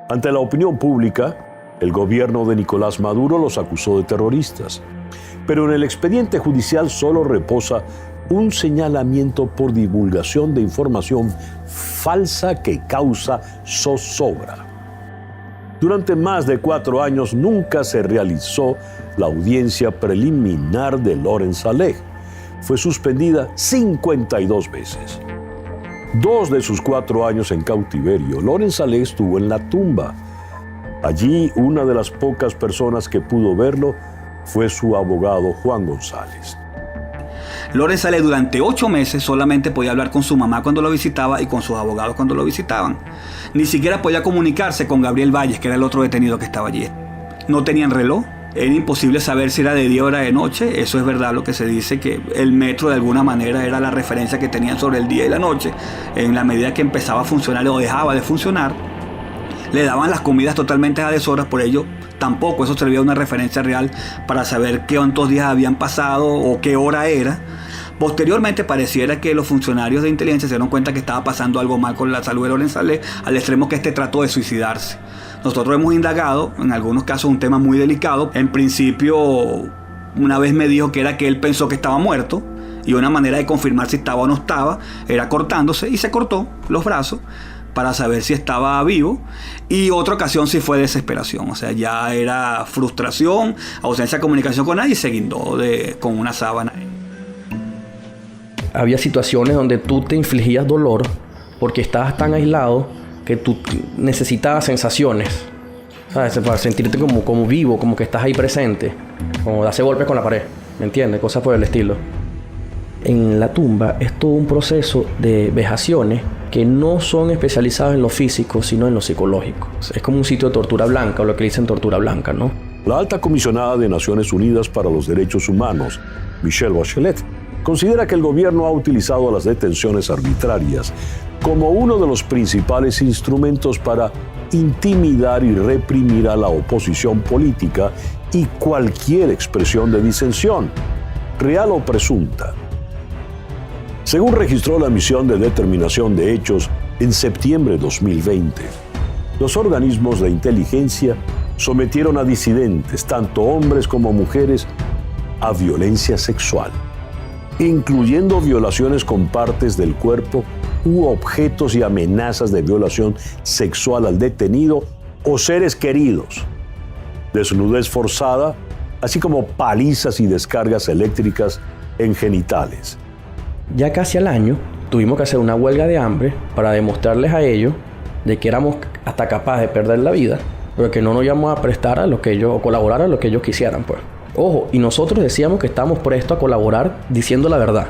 [SPEAKER 1] Ante la opinión pública, el gobierno de Nicolás Maduro los acusó de terroristas, pero en el expediente judicial solo reposa un señalamiento por divulgación de información falsa que causa zozobra. Durante más de 4 años nunca se realizó la audiencia preliminar de Loren Saleh. Fue suspendida 52 veces. 2 de sus 4 años en cautiverio, Loren Saleh estuvo en la tumba. Allí, una de las pocas personas que pudo verlo fue su abogado Juan González.
[SPEAKER 15] Loren Saleh durante 8 meses solamente podía hablar con su mamá cuando lo visitaba y con sus abogados cuando lo visitaban. Ni siquiera podía comunicarse con Gabriel Valles, que era el otro detenido que estaba allí. No tenían reloj. Era imposible saber si era de día o era de noche. Eso es verdad lo que se dice, que el metro de alguna manera era la referencia que tenían sobre el día y la noche. En la medida que empezaba a funcionar o dejaba de funcionar, le daban las comidas totalmente a deshoras, por ello tampoco eso servía una referencia real para saber cuántos días habían pasado o qué hora era. Posteriormente pareciera que los funcionarios de inteligencia se dieron cuenta que estaba pasando algo mal con la salud de Loren Saleh, al extremo que trató de suicidarse. Nosotros hemos indagado, en algunos casos un tema muy delicado. En principio, una vez me dijo que era que él pensó que estaba muerto, y una manera de confirmar si estaba o no estaba era cortándose, y se cortó los brazos para saber si estaba vivo. Y otra ocasión sí fue desesperación, o sea, ya era frustración, ausencia de comunicación con nadie, y se guindó con una sábana.
[SPEAKER 14] Había situaciones donde tú te infligías dolor porque estabas tan aislado que tú necesitabas sensaciones, ¿sabes? Para sentirte como vivo, como que estás ahí presente, como darse golpes con la pared, ¿me entiendes? Cosas por el estilo. En la tumba es todo un proceso de vejaciones que no son especializados en lo físico, sino en lo psicológico. Es como un sitio de tortura blanca, o lo que dicen tortura blanca, ¿no?
[SPEAKER 1] La alta comisionada de Naciones Unidas para los Derechos Humanos, Michelle Bachelet, considera que el gobierno ha utilizado las detenciones arbitrarias como uno de los principales instrumentos para intimidar y reprimir a la oposición política y cualquier expresión de disensión, real o presunta. Según registró la Misión de Determinación de Hechos en septiembre de 2020, los organismos de inteligencia sometieron a disidentes, tanto hombres como mujeres, a violencia sexual, incluyendo violaciones con partes del cuerpo u objetos y amenazas de violación sexual al detenido o seres queridos, desnudez forzada, así como palizas y descargas eléctricas en genitales.
[SPEAKER 14] Ya casi al año tuvimos que hacer una huelga de hambre para demostrarles a ellos de que éramos hasta capaces de perder la vida, pero que no nos íbamos a prestar a lo que ellos, o colaborar a lo que ellos quisieran, pues. Ojo, y nosotros decíamos que estábamos prestos a colaborar diciendo la verdad,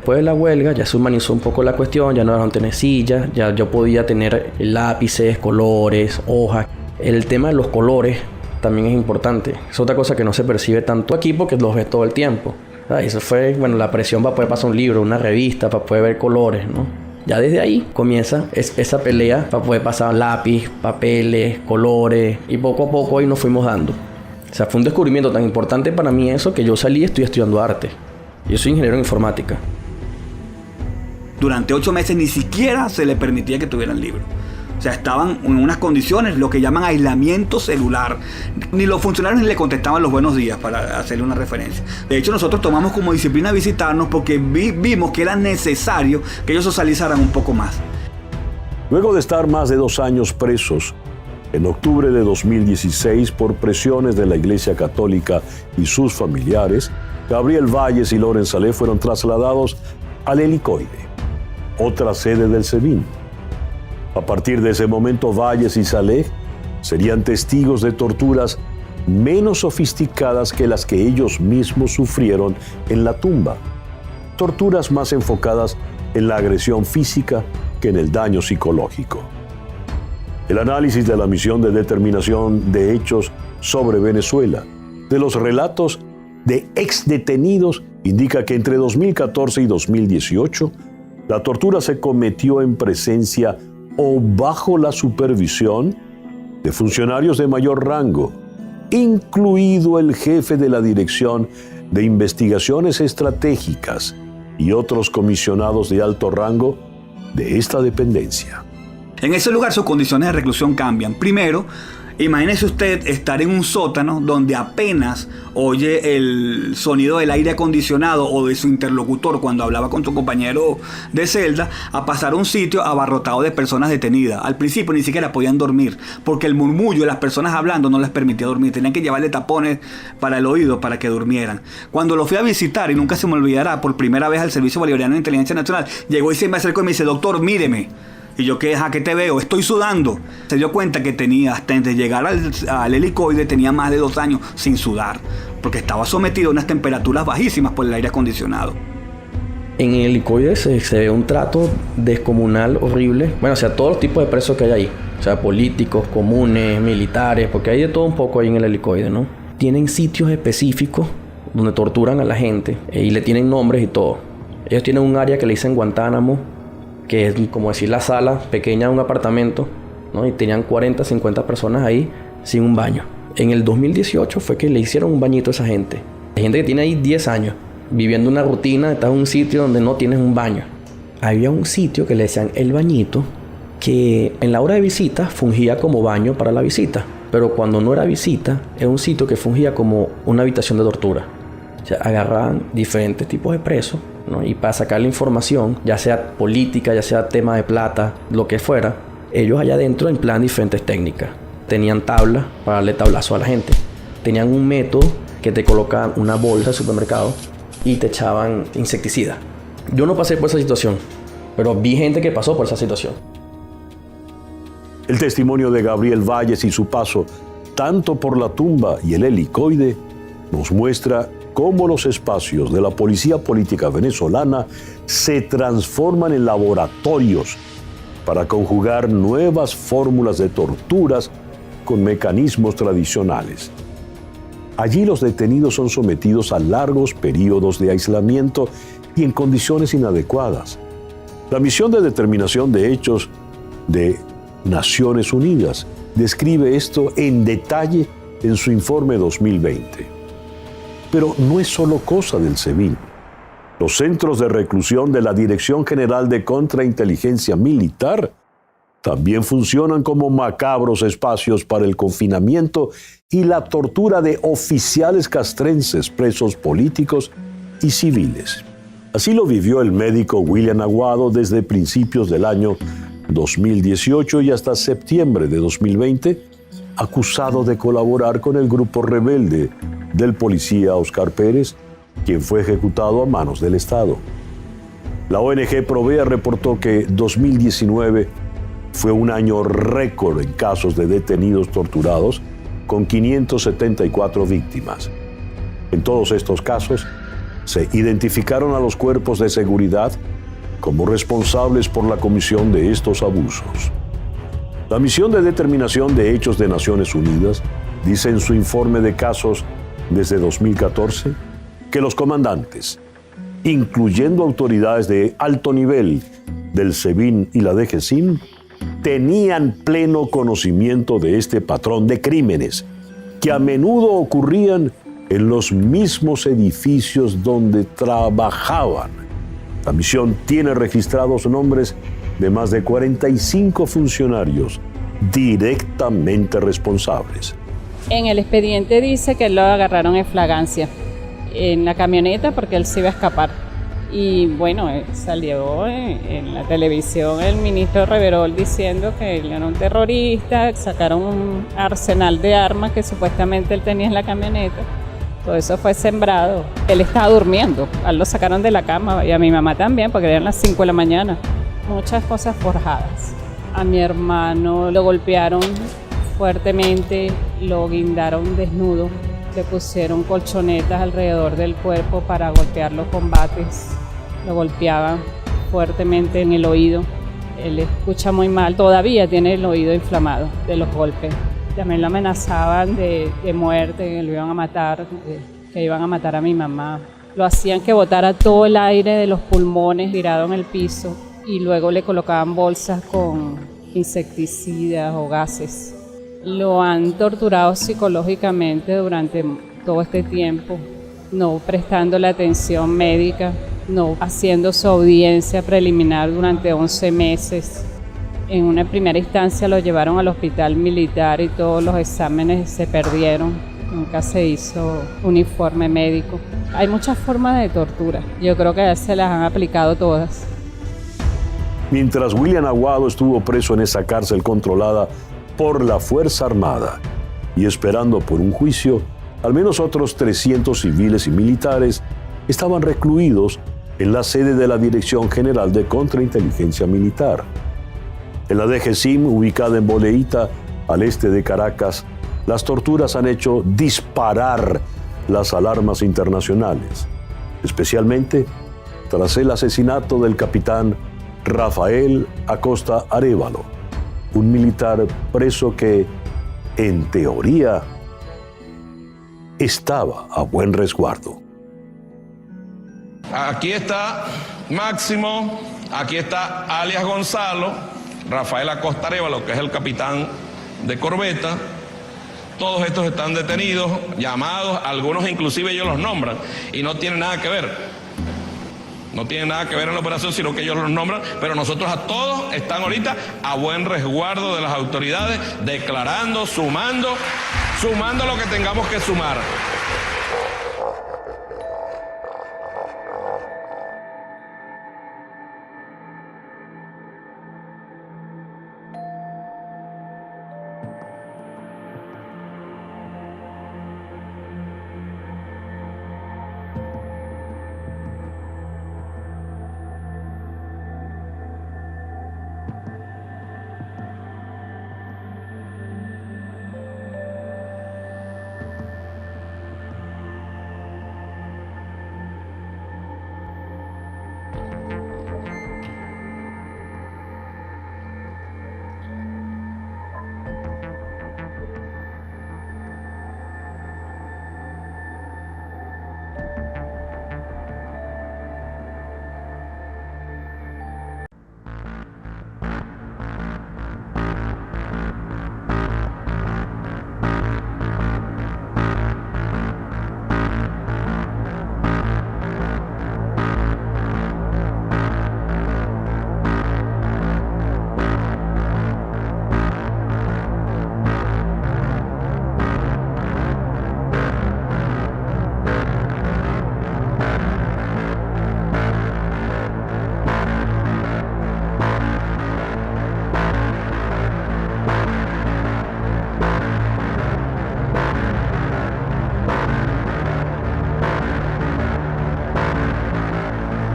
[SPEAKER 14] Después de la huelga ya se humanizó un poco la cuestión, ya no dejaron tener sillas, ya yo podía tener lápices, colores, hojas. El tema de los colores también es importante. Es otra cosa que no se percibe tanto aquí porque los ves todo el tiempo. Eso fue, la presión para poder pasar un libro, una revista, para poder ver colores, ¿no? Ya desde ahí comienza esa pelea para poder pasar lápiz, papeles, colores, y poco a poco ahí nos fuimos dando. O sea, fue un descubrimiento tan importante para mí eso que yo salí y estoy estudiando arte. Yo soy ingeniero en informática.
[SPEAKER 15] Durante 8 meses ni siquiera se le permitía que tuvieran libros. O sea, estaban en unas condiciones, lo que llaman aislamiento celular. Ni los funcionarios ni le contestaban los buenos días para hacerle una referencia. De hecho, nosotros tomamos como disciplina visitarnos porque vimos que era necesario que ellos socializaran un poco más.
[SPEAKER 1] Luego de estar más de 2 años presos, en octubre de 2016, por presiones de la Iglesia Católica y sus familiares, Gabriel Valles y Loren Saleh fueron trasladados al Helicoide, otra sede del SEBIN. A partir de ese momento, Valles y Saleh serían testigos de torturas menos sofisticadas que las que ellos mismos sufrieron en la tumba. Torturas más enfocadas en la agresión física que en el daño psicológico. El análisis de la misión de determinación de hechos sobre Venezuela, de los relatos de exdetenidos, indica que entre 2014 y 2018, la tortura se cometió en presencia o bajo la supervisión de funcionarios de mayor rango, incluido el jefe de la Dirección de Investigaciones Estratégicas y otros comisionados de alto rango de esta dependencia.
[SPEAKER 15] En ese lugar sus condiciones de reclusión cambian. Primero, imagínese usted estar en un sótano donde apenas oye el sonido del aire acondicionado o de su interlocutor cuando hablaba con su compañero de celda, a pasar a un sitio abarrotado de personas detenidas. Al principio ni siquiera podían dormir porque el murmullo de las personas hablando no les permitía dormir. Tenían que llevarle tapones para el oído para que durmieran. Cuando lo fui a visitar, y nunca se me olvidará, por primera vez al Servicio Bolivariano de Inteligencia Nacional, llegó y se me acercó y me dice: doctor, míreme. Y yo, ¿qué te veo? Estoy sudando. Se dio cuenta que tenía, hasta antes de llegar al helicoide, tenía más de 2 años sin sudar, porque estaba sometido a unas temperaturas bajísimas por el aire acondicionado.
[SPEAKER 14] En el helicoide se ve un trato descomunal, horrible. Bueno, o sea, todos los tipos de presos que hay ahí. O sea, políticos, comunes, militares, porque hay de todo un poco ahí en el helicoide, ¿no? Tienen sitios específicos donde torturan a la gente y le tienen nombres y todo. Ellos tienen un área que le dicen Guantánamo, que es como decir la sala pequeña de un apartamento, ¿no? Y tenían 40, 50 personas ahí sin un baño. En el 2018 fue que le hicieron un bañito a esa gente. Hay gente que tiene ahí 10 años, viviendo una rutina, está en un sitio donde no tienes un baño. Había un sitio que le decían El Bañito, que en la hora de visita fungía como baño para la visita. Pero cuando no era visita, era un sitio que fungía como una habitación de tortura. O sea, agarraban diferentes tipos de presos, ¿no? Y para sacar la información, ya sea política, ya sea tema de plata, lo que fuera, ellos allá adentro emplean diferentes técnicas. Tenían tablas para darle tablazo a la gente. Tenían un método que te colocaban una bolsa de supermercado y te echaban insecticida. Yo no pasé por esa situación, pero vi gente que pasó por esa situación.
[SPEAKER 1] El testimonio de Gabriel Valles y su paso tanto por la tumba y el helicoide nos muestra cómo los espacios de la policía política venezolana se transforman en laboratorios para conjugar nuevas fórmulas de torturas con mecanismos tradicionales. Allí los detenidos son sometidos a largos periodos de aislamiento y en condiciones inadecuadas. La misión de determinación de hechos de Naciones Unidas describe esto en detalle en su informe 2020. Pero no es solo cosa del SEBIN. Los centros de reclusión de la Dirección General de Contrainteligencia Militar también funcionan como macabros espacios para el confinamiento y la tortura de oficiales castrenses, presos políticos y civiles. Así lo vivió el médico William Aguado desde principios del año 2018 y hasta septiembre de 2020, acusado de colaborar con el grupo rebelde del policía Oscar Pérez, quien fue ejecutado a manos del Estado. La ONG Provea reportó que 2019 fue un año récord en casos de detenidos torturados, con 574 víctimas. En todos estos casos, Se identificaron a los cuerpos de seguridad como responsables por la comisión de estos abusos. La Misión de Determinación de Hechos de Naciones Unidas dice en su informe de casos desde 2014 que los comandantes, incluyendo autoridades de alto nivel del SEBIN y la DGCIM, tenían pleno conocimiento de este patrón de crímenes que a menudo ocurrían en los mismos edificios donde trabajaban. La misión tiene registrados nombres de más de 45 funcionarios directamente responsables.
[SPEAKER 5] En el expediente dice que lo agarraron en flagancia, en la camioneta, porque él se iba a escapar. Y bueno, salió en la televisión el ministro Reverol diciendo que él era un terrorista, sacaron un arsenal de armas que supuestamente él tenía en la camioneta. Todo eso fue sembrado. Él estaba durmiendo, a él lo sacaron de la cama y a mi mamá también, porque eran las 5 de la mañana. Muchas cosas forjadas. A mi hermano lo golpearon fuertemente, lo guindaron desnudo, le pusieron colchonetas alrededor del cuerpo para golpear los combates, lo golpeaban fuertemente en el oído. Él escucha muy mal, todavía tiene el oído inflamado de los golpes. También lo amenazaban de muerte, que lo iban a matar, que iban a matar a mi mamá. Lo hacían que botara todo el aire de los pulmones tirado en el piso y luego le colocaban bolsas con insecticidas o gases. Lo han torturado psicológicamente durante todo este tiempo, no prestándole atención médica, no haciendo su audiencia preliminar durante 11 meses. En una primera instancia lo llevaron al hospital militar y todos los exámenes se perdieron. Nunca se hizo un informe médico. Hay muchas formas de tortura. Yo creo que ya se las han aplicado todas.
[SPEAKER 1] Mientras William Aguado estuvo preso en esa cárcel controlada por la Fuerza Armada y esperando por un juicio, al menos otros 300 civiles y militares estaban recluidos en la sede de la Dirección General de Contrainteligencia Militar. En la DGCIM, ubicada en Boleíta, al este de Caracas, las torturas han hecho disparar las alarmas internacionales, especialmente tras el asesinato del capitán Rafael Acosta Arévalo, un militar preso que, en teoría, estaba a buen resguardo.
[SPEAKER 16] Aquí está Máximo, aquí está alias Gonzalo, Rafael Acosta Arévalo, que es el capitán de corbeta. Todos estos están detenidos, llamados, algunos inclusive ellos los nombran y no tienen nada que ver. No tienen nada que ver en la operación, sino que ellos los nombran, pero nosotros a todos están ahorita a buen resguardo de las autoridades, declarando, sumando lo que tengamos que sumar.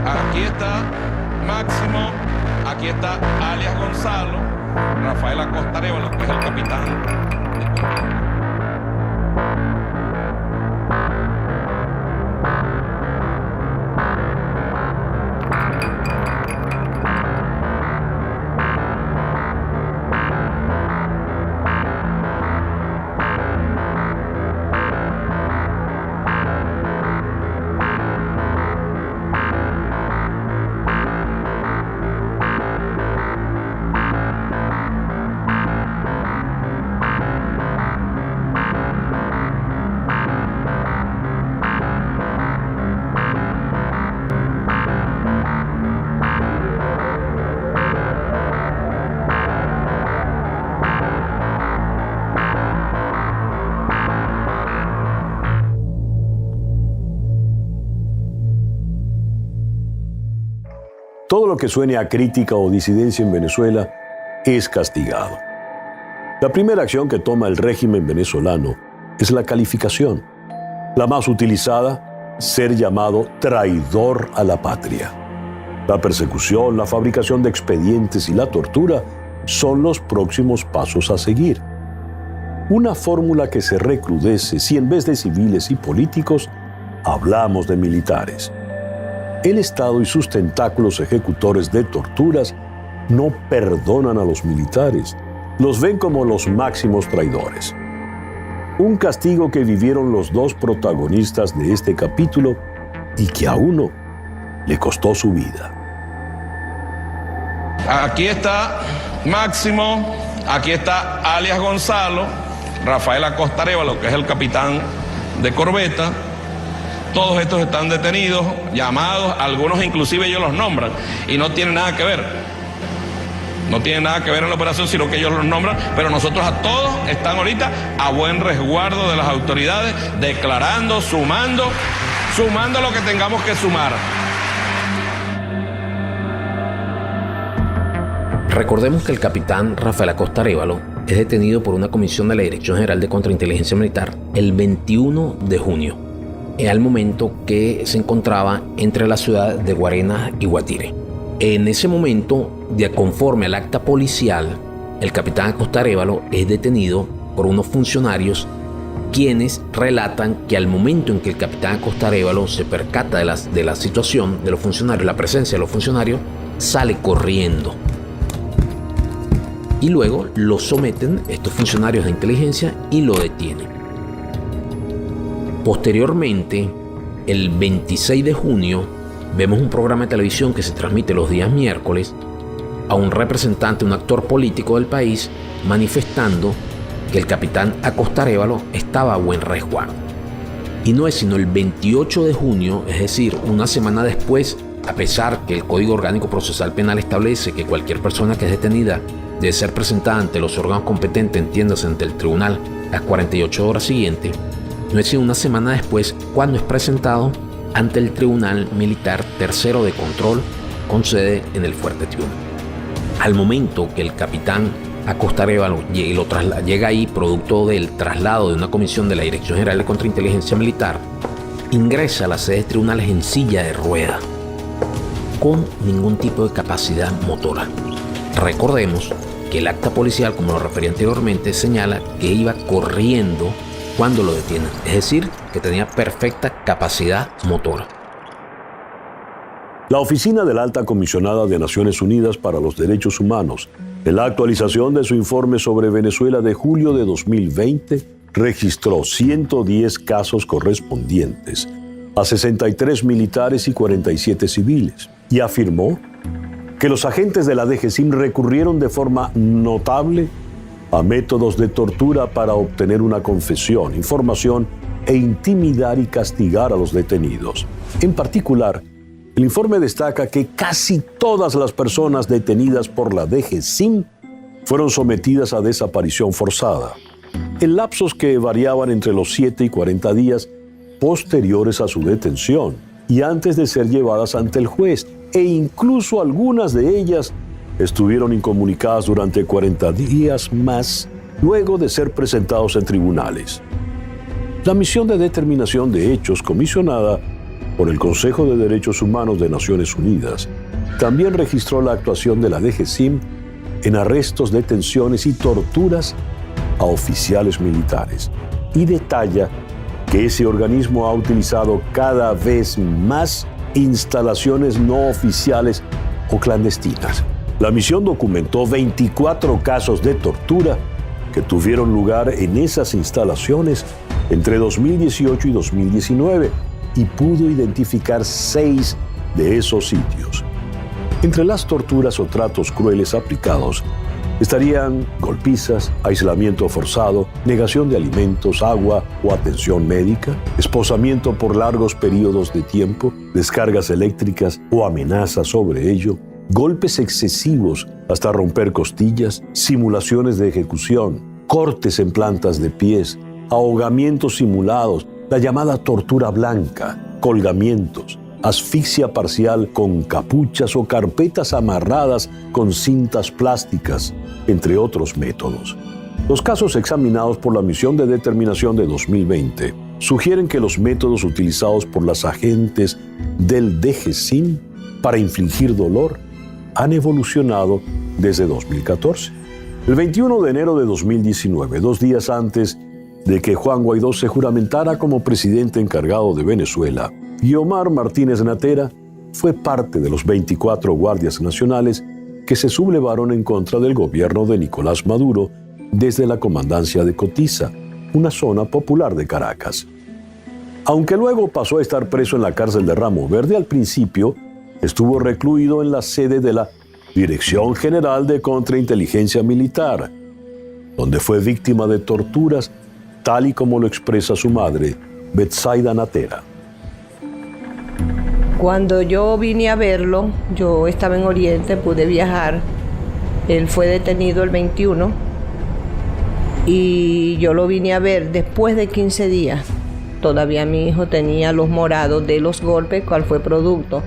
[SPEAKER 16] Aquí está Máximo, aquí está alias Gonzalo, Rafael Acosta Arévalo, que es el capitán de corbeta.
[SPEAKER 1] Todo lo que suene a crítica o disidencia en Venezuela es castigado. La primera acción que toma el régimen venezolano es la calificación. La más utilizada, ser llamado traidor a la patria. La persecución, la fabricación de expedientes y la tortura son los próximos pasos a seguir. Una fórmula que se recrudece si en vez de civiles y políticos hablamos de militares. El Estado y sus tentáculos ejecutores de torturas no perdonan a los militares, los ven como los máximos traidores. Un castigo que vivieron los dos protagonistas de este capítulo y que a uno le costó su vida.
[SPEAKER 16] Aquí está Máximo, aquí está alias Gonzalo, Rafael Acosta Arévalo, que es el capitán de corbeta. Todos estos están detenidos, llamados, algunos inclusive ellos los nombran y no tienen nada que ver. No tienen nada que ver en la operación, sino que ellos los nombran, pero nosotros a todos están ahorita a buen resguardo de las autoridades, declarando, sumando lo que tengamos que sumar.
[SPEAKER 17] Recordemos que el capitán Rafael Acosta Arévalo es detenido por una comisión de la Dirección General de Contrainteligencia Militar el 21 de junio, al momento que se encontraba entre la ciudad de Guarenas y Guatire. En ese momento, conforme al acta policial, el capitán Acosta Arévalo es detenido por unos funcionarios quienes relatan que al momento en que el capitán Acosta Arévalo se percata de la situación de los funcionarios, la presencia de los funcionarios, sale corriendo. Y luego lo someten estos funcionarios de inteligencia y lo detienen. Posteriormente, el 26 de junio, vemos un programa de televisión que se transmite los días miércoles a un representante, un actor político del país, manifestando que el capitán Acosta Arévalo estaba a buen resguardo. Y no es sino el 28 de junio, es decir, una semana después, a pesar que el Código Orgánico Procesal Penal establece que cualquier persona que es detenida debe ser presentada ante los órganos competentes, entiéndase ante el tribunal, las 48 horas siguientes, no es sino una semana después cuando es presentado ante el Tribunal Militar Tercero de Control con sede en el Fuerte Tiuna. Al momento que el capitán Acosta Arévalo llega ahí producto del traslado de una comisión de la Dirección General de Contrainteligencia Militar, ingresa a las sedes tribunales en silla de ruedas, con ningún tipo de capacidad motora. Recordemos que el acta policial, como lo referí anteriormente, señala que iba corriendo cuando lo detienen, es decir, que tenía perfecta capacidad motora.
[SPEAKER 1] La Oficina de la Alta Comisionada de Naciones Unidas para los Derechos Humanos, en la actualización de su informe sobre Venezuela de julio de 2020, registró 110 casos correspondientes a 63 militares y 47 civiles, y afirmó que los agentes de la DGCIM recurrieron de forma notable a métodos de tortura para obtener una confesión, información e intimidar y castigar a los detenidos. En particular, el informe destaca que casi todas las personas detenidas por la DGCIM fueron sometidas a desaparición forzada, en lapsos que variaban entre los 7 y 40 días posteriores a su detención y antes de ser llevadas ante el juez, e incluso algunas de ellas estuvieron incomunicadas durante 40 días más luego de ser presentados en tribunales. La misión de determinación de hechos comisionada por el Consejo de Derechos Humanos de Naciones Unidas también registró la actuación de la DGCIM en arrestos, detenciones y torturas a oficiales militares, y detalla que ese organismo ha utilizado cada vez más instalaciones no oficiales o clandestinas. La misión documentó 24 casos de tortura que tuvieron lugar en esas instalaciones entre 2018 y 2019 y pudo identificar 6 de esos sitios. Entre las torturas o tratos crueles aplicados estarían golpizas, aislamiento forzado, negación de alimentos, agua o atención médica, esposamiento por largos periodos de tiempo, descargas eléctricas o amenazas sobre ello, golpes excesivos hasta romper costillas, simulaciones de ejecución, cortes en plantas de pies, ahogamientos simulados, la llamada tortura blanca, colgamientos, asfixia parcial con capuchas o carpetas amarradas con cintas plásticas, entre otros métodos. Los casos examinados por la Misión de Determinación de 2020 sugieren que los métodos utilizados por las agentes del DGCIN para infligir dolor han evolucionado desde 2014. El 21 de enero de 2019, 2 días antes de que Juan Guaidó se juramentara como presidente encargado de Venezuela, Guiomar Martínez Natera fue parte de los 24 guardias nacionales que se sublevaron en contra del gobierno de Nicolás Maduro desde la comandancia de Cotiza, una zona popular de Caracas. Aunque luego pasó a estar preso en la cárcel de Ramo Verde, al principio estuvo recluido en la sede de la Dirección General de Contrainteligencia Militar, donde fue víctima de torturas, tal y como lo expresa su madre, Betsaida Natera.
[SPEAKER 18] Cuando yo vine a verlo, yo estaba en Oriente, pude viajar. Él fue detenido el 21 y yo lo vine a ver después de 15 días. Todavía mi hijo tenía los morados de los golpes, cual fue producto.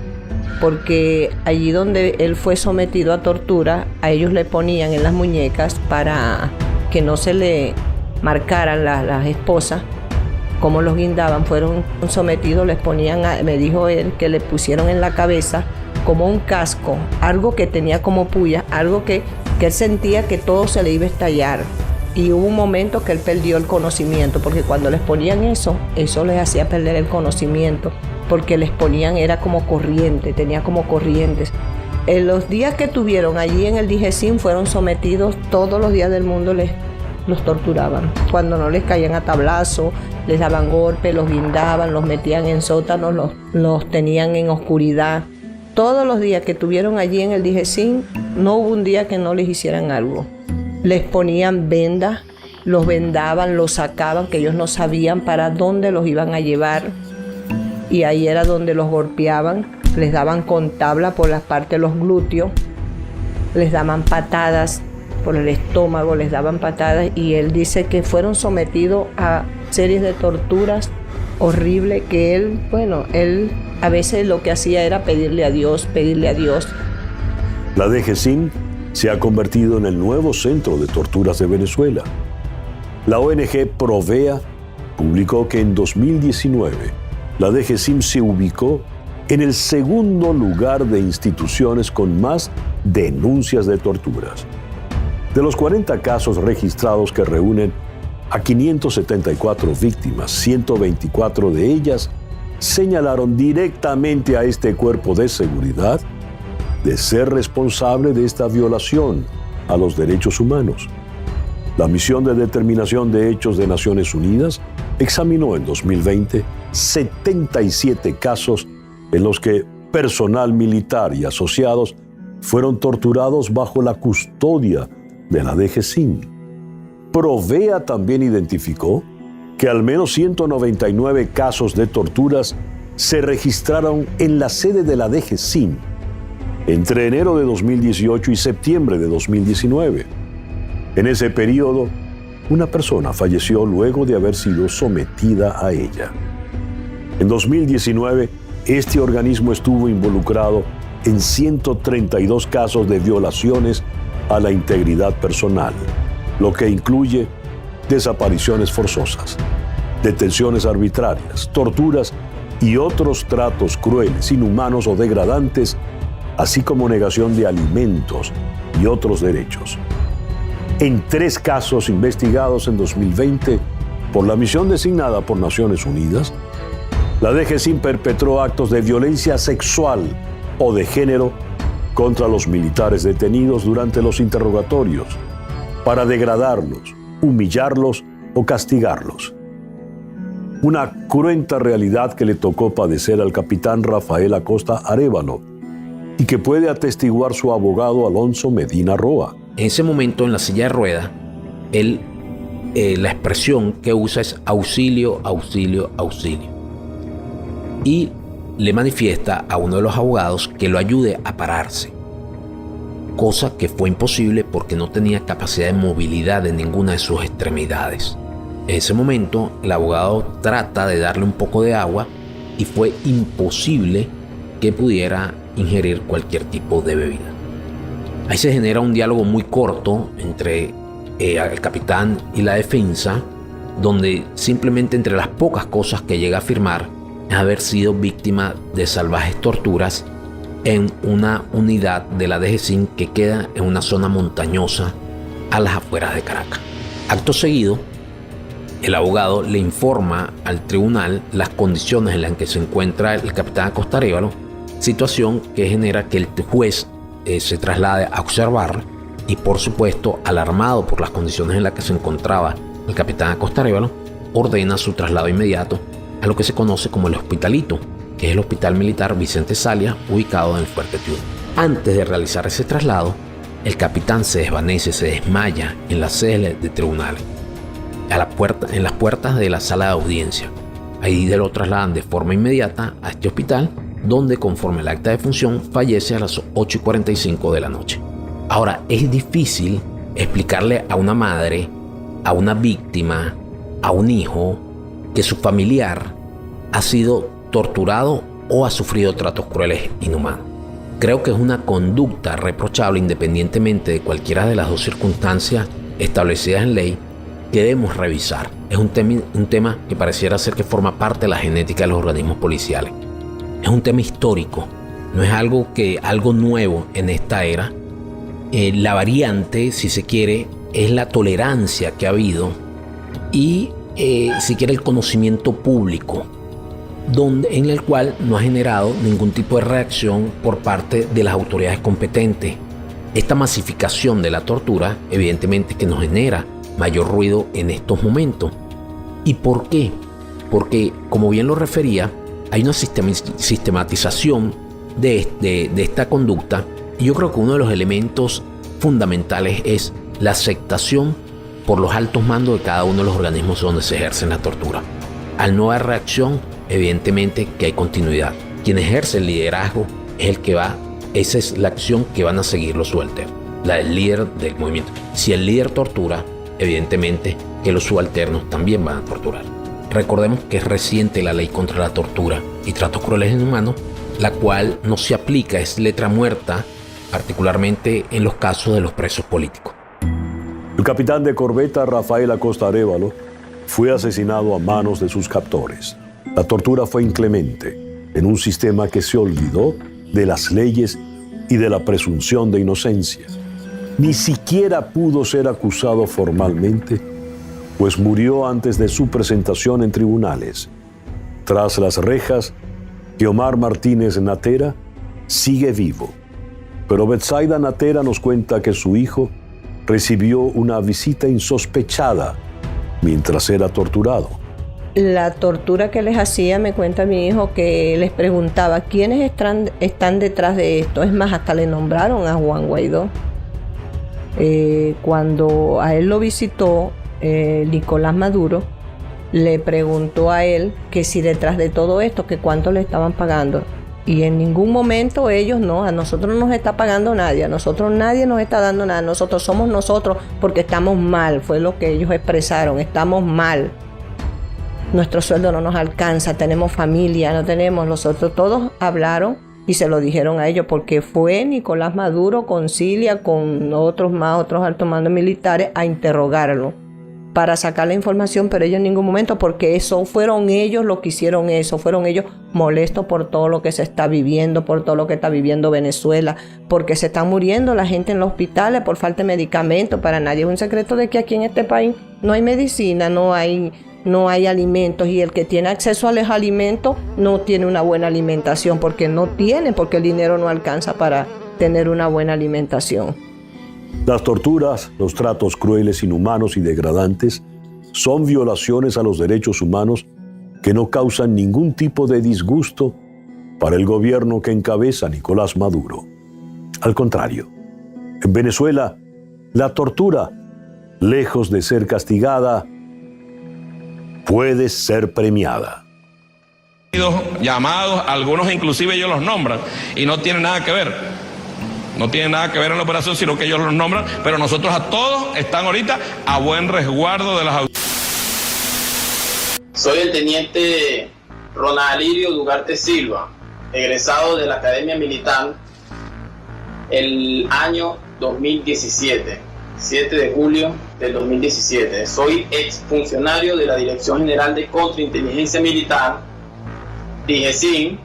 [SPEAKER 18] Porque allí donde él fue sometido a tortura, a ellos le ponían en las muñecas para que no se le marcaran las esposas, como los guindaban, fueron sometidos, les ponían, me dijo él, que le pusieron en la cabeza como un casco, algo que tenía como puya, algo que él sentía que todo se le iba a estallar. Y hubo un momento que él perdió el conocimiento, porque cuando les ponían eso les hacía perder el conocimiento, porque les ponían, era como corriente, tenía como corrientes. En los días que tuvieron allí en el DGCIN fueron sometidos, todos los días del mundo los torturaban. Cuando no les caían a tablazo, les daban golpes, los guindaban, los metían en sótanos, los tenían en oscuridad. Todos los días que tuvieron allí en el DGCIN, no hubo un día que no les hicieran algo. Les ponían vendas, los vendaban, los sacaban, que ellos no sabían para dónde los iban a llevar. Y ahí era donde los golpeaban, les daban con tabla por las partes de los glúteos, les daban patadas por el estómago, les daban patadas, y él dice que fueron sometidos a series de torturas horribles, que él a veces lo que hacía era pedirle a Dios.
[SPEAKER 1] La DGCIN se ha convertido en el nuevo centro de torturas de Venezuela. La ONG Provea publicó que en 2019 la DGCIN se ubicó en el segundo lugar de instituciones con más denuncias de torturas. De los 40 casos registrados que reúnen a 574 víctimas, 124 de ellas señalaron directamente a este cuerpo de seguridad de ser responsable de esta violación a los derechos humanos. La Misión de Determinación de Hechos de Naciones Unidas examinó en 2020 77 casos en los que personal militar y asociados fueron torturados bajo la custodia de la DGCIN. Provea también identificó que al menos 199 casos de torturas se registraron en la sede de la DGCIN entre enero de 2018 y septiembre de 2019. En ese periodo, una persona falleció luego de haber sido sometida a ella. En 2019, este organismo estuvo involucrado en 132 casos de violaciones a la integridad personal, lo que incluye desapariciones forzosas, detenciones arbitrarias, torturas y otros tratos crueles, inhumanos o degradantes, así como negación de alimentos y otros derechos. En 3 casos investigados en 2020 por la misión designada por Naciones Unidas, la DGCIN perpetró actos de violencia sexual o de género contra los militares detenidos durante los interrogatorios para degradarlos, humillarlos o castigarlos. Una cruenta realidad que le tocó padecer al capitán Rafael Acosta Arévalo y que puede atestiguar su abogado Alonso Medina Roa.
[SPEAKER 17] En ese momento, en la silla de ruedas, él, la expresión que usa es auxilio, auxilio, auxilio. Y le manifiesta a uno de los abogados que lo ayude a pararse, cosa que fue imposible porque no tenía capacidad de movilidad en ninguna de sus extremidades. En ese momento, el abogado trata de darle un poco de agua y fue imposible que pudiera ingerir cualquier tipo de bebida. Ahí se genera un diálogo muy corto entre el capitán y la defensa, donde simplemente entre las pocas cosas que llega a afirmar es haber sido víctima de salvajes torturas en una unidad de la DGCIN que queda en una zona montañosa a las afueras de Caracas. Acto seguido, el abogado le informa al tribunal las condiciones en las que se encuentra el capitán Acosta Arévalo, situación que genera que el juez se traslade a observar y, por supuesto, alarmado por las condiciones en las que se encontraba el capitán Acosta Arévalo, ordena su traslado inmediato a lo que se conoce como el Hospitalito, que es el Hospital Militar Vicente Salia, ubicado en el Fuerte Tiuna. Antes de realizar ese traslado, el capitán se desvanece, se desmaya en la sede de tribunales, en las puertas de la sala de audiencia. Ahí lo trasladan de forma inmediata a este hospital, donde conforme al acta de función fallece a las 8:45 de la noche. Ahora, es difícil explicarle a una madre, a una víctima, a un hijo, que su familiar ha sido torturado o ha sufrido tratos crueles e inhumanos. Creo que es una conducta reprochable, independientemente de cualquiera de las dos circunstancias establecidas en ley, que debemos revisar. Es un tema que pareciera ser que forma parte de la genética de los organismos policiales. Es un tema histórico, no es algo nuevo en esta era. La variante, si se quiere, es la tolerancia que ha habido y, si quiere, el conocimiento público, en el cual no ha generado ningún tipo de reacción por parte de las autoridades competentes. Esta masificación de la tortura, evidentemente, que nos genera mayor ruido en estos momentos. ¿Y por qué? Porque, como bien lo refería, hay una sistematización de esta conducta, y yo creo que uno de los elementos fundamentales es la aceptación por los altos mandos de cada uno de los organismos donde se ejerce la tortura. Al no haber reacción, evidentemente que hay continuidad. Quien ejerce el liderazgo es el que va, esa es la acción que van a seguir los subalternos, la del líder del movimiento. Si el líder tortura, evidentemente que los subalternos también van a torturar. Recordemos que es reciente la ley contra la tortura y tratos crueles e inhumanos, la cual no se aplica, es letra muerta, particularmente en los casos de los presos políticos.
[SPEAKER 1] El capitán de corbeta Rafael Acosta Arévalo fue asesinado a manos de sus captores. La tortura fue inclemente en un sistema que se olvidó de las leyes y de la presunción de inocencia. Ni siquiera pudo ser acusado formalmente, pues murió antes de su presentación en tribunales. Tras las rejas, Guiomar Martínez Natera sigue vivo, pero Betsaida Natera nos cuenta que su hijo recibió una visita insospechada mientras era torturado.
[SPEAKER 18] La tortura que les hacía, me cuenta mi hijo, que les preguntaba quiénes están detrás de esto. Es más, hasta le nombraron a Juan Guaidó. Cuando a él lo visitó Nicolás Maduro, le preguntó a él que si detrás de todo esto, que cuánto le estaban pagando. Y en ningún momento ellos, no, a nosotros no nos está pagando nadie, a nosotros nadie nos está dando nada, nosotros somos nosotros porque estamos mal, fue lo que ellos expresaron, estamos mal. Nuestro sueldo no nos alcanza, tenemos familia, no tenemos, nosotros todos hablaron y se lo dijeron a ellos porque fue Nicolás Maduro con Cilia, con otros altos mandos militares a interrogarlo para sacar la información, pero ellos en ningún momento, porque eso fueron ellos los que hicieron eso, fueron ellos molestos por todo lo que se está viviendo, por todo lo que está viviendo Venezuela, porque se están muriendo la gente en los hospitales por falta de medicamentos. Para nadie es un secreto de que aquí en este país no hay medicina, no hay alimentos, y el que tiene acceso a los alimentos no tiene una buena alimentación porque el dinero no alcanza para tener una buena alimentación.
[SPEAKER 1] Las torturas, los tratos crueles, inhumanos y degradantes son violaciones a los derechos humanos que no causan ningún tipo de disgusto para el gobierno que encabeza Nicolás Maduro. Al contrario, en Venezuela, la tortura, lejos de ser castigada, puede ser premiada.
[SPEAKER 16] Llamados, algunos inclusive ellos los nombran y no tienen nada que ver. No tienen nada que ver en la operación, sino que ellos los nombran, pero nosotros a todos están ahorita a buen resguardo de las autoridades.
[SPEAKER 19] Soy el teniente Ronald Alirio Dugarte Silva, egresado de la Academia Militar el año 2017, 7 de julio del 2017. Soy exfuncionario de la Dirección General de Contrainteligencia Militar, DIGESIM,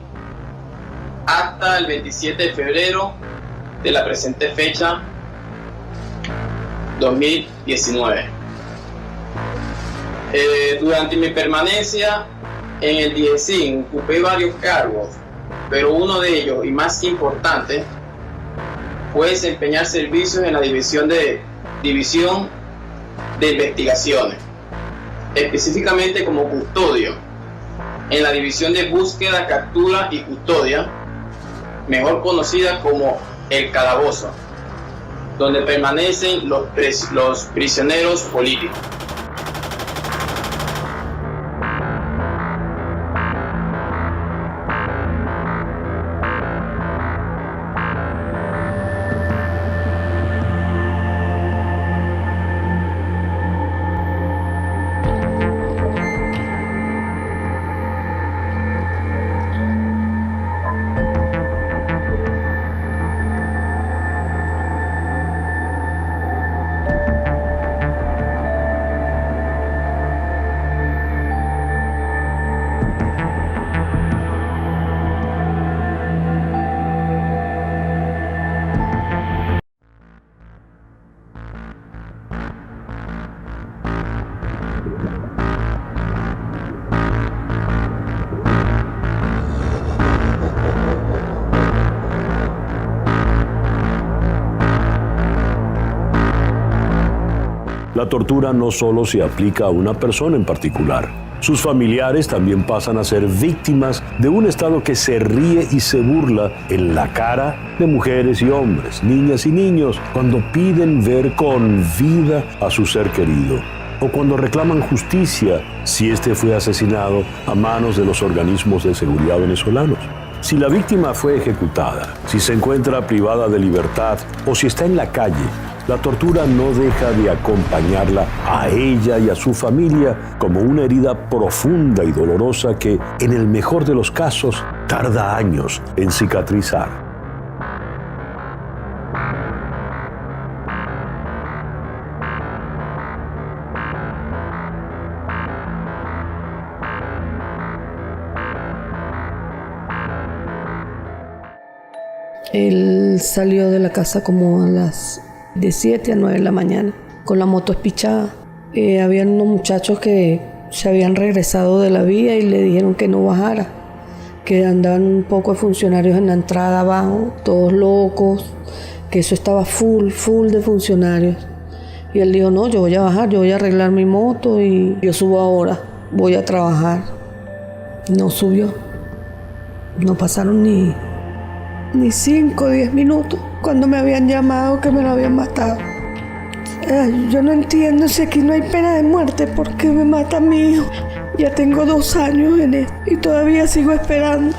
[SPEAKER 19] acta el 27 de febrero de la presente fecha 2019. Durante mi permanencia en el DIGESIM ocupé varios cargos, pero uno de ellos, y más importante, fue desempeñar servicios en la División de Investigaciones, específicamente como custodio, en la División de Búsqueda, Captura y Custodia, mejor conocida como el Calabozo, donde permanecen los prisioneros políticos.
[SPEAKER 1] La tortura no solo se aplica a una persona en particular. Sus familiares también pasan a ser víctimas de un Estado que se ríe y se burla en la cara de mujeres y hombres, niñas y niños, cuando piden ver con vida a su ser querido, o cuando reclaman justicia si éste fue asesinado a manos de los organismos de seguridad venezolanos. Si la víctima fue ejecutada, si se encuentra privada de libertad o si está en la calle, la tortura no deja de acompañarla a ella y a su familia como una herida profunda y dolorosa que, en el mejor de los casos, tarda años en cicatrizar.
[SPEAKER 20] Él salió de la casa como a las de 7 a 9 de la mañana, con la moto espichada. Habían unos muchachos que se habían regresado de la vía y le dijeron que no bajara, que andaban un poco de funcionarios en la entrada abajo, todos locos, que eso estaba full de funcionarios. Y él dijo, no, yo voy a bajar, yo voy a arreglar mi moto y yo subo ahora, voy a trabajar. No subió, no pasaron ni 5 o 10 minutos cuando me habían llamado que me lo habían matado. Yo no entiendo si aquí no hay pena de muerte, ¿por qué me mata a mi hijo? Ya tengo 2 años en esto y todavía sigo esperando.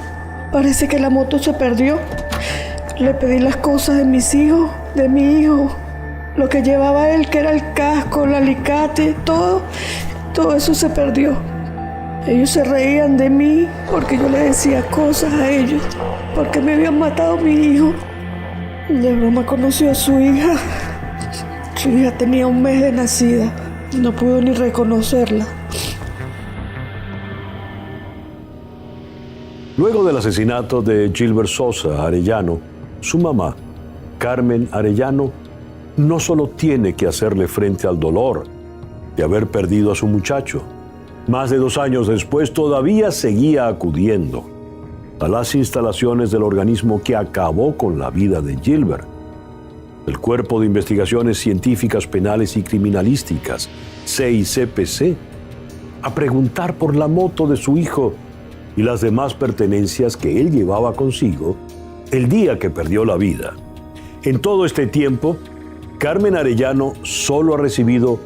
[SPEAKER 20] Parece que la moto se perdió. Le pedí las cosas de mis hijos, de mi hijo, lo que llevaba él, que era el casco, el alicate, todo eso se perdió. Ellos se reían de mí porque yo le decía cosas a ellos, porque me habían matado a mi hijo. De broma conoció a su hija. Su hija tenía 1 mes de nacida. No pudo ni reconocerla.
[SPEAKER 1] Luego del asesinato de Gilbert Sosa Arellano, su mamá, Carmen Arellano, no solo tiene que hacerle frente al dolor de haber perdido a su muchacho. Más de 2 años después todavía seguía acudiendo a las instalaciones del organismo que acabó con la vida de Gilbert, el Cuerpo de Investigaciones Científicas Penales y Criminalísticas, CICPC, a preguntar por la moto de su hijo y las demás pertenencias que él llevaba consigo el día que perdió la vida. En todo este tiempo, Carmen Arellano solo ha recibido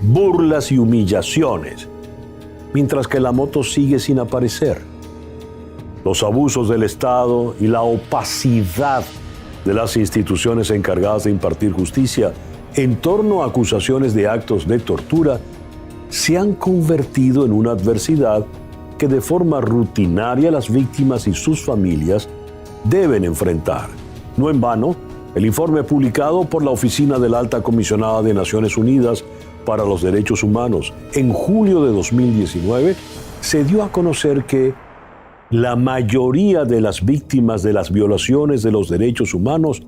[SPEAKER 1] burlas y humillaciones, mientras que la moto sigue sin aparecer. Los abusos del Estado y la opacidad de las instituciones encargadas de impartir justicia en torno a acusaciones de actos de tortura se han convertido en una adversidad que de forma rutinaria las víctimas y sus familias deben enfrentar. No en vano, el informe publicado por la Oficina de la Alta Comisionada de Naciones Unidas para los Derechos Humanos en julio de 2019 se dio a conocer que la mayoría de las víctimas de las violaciones de los derechos humanos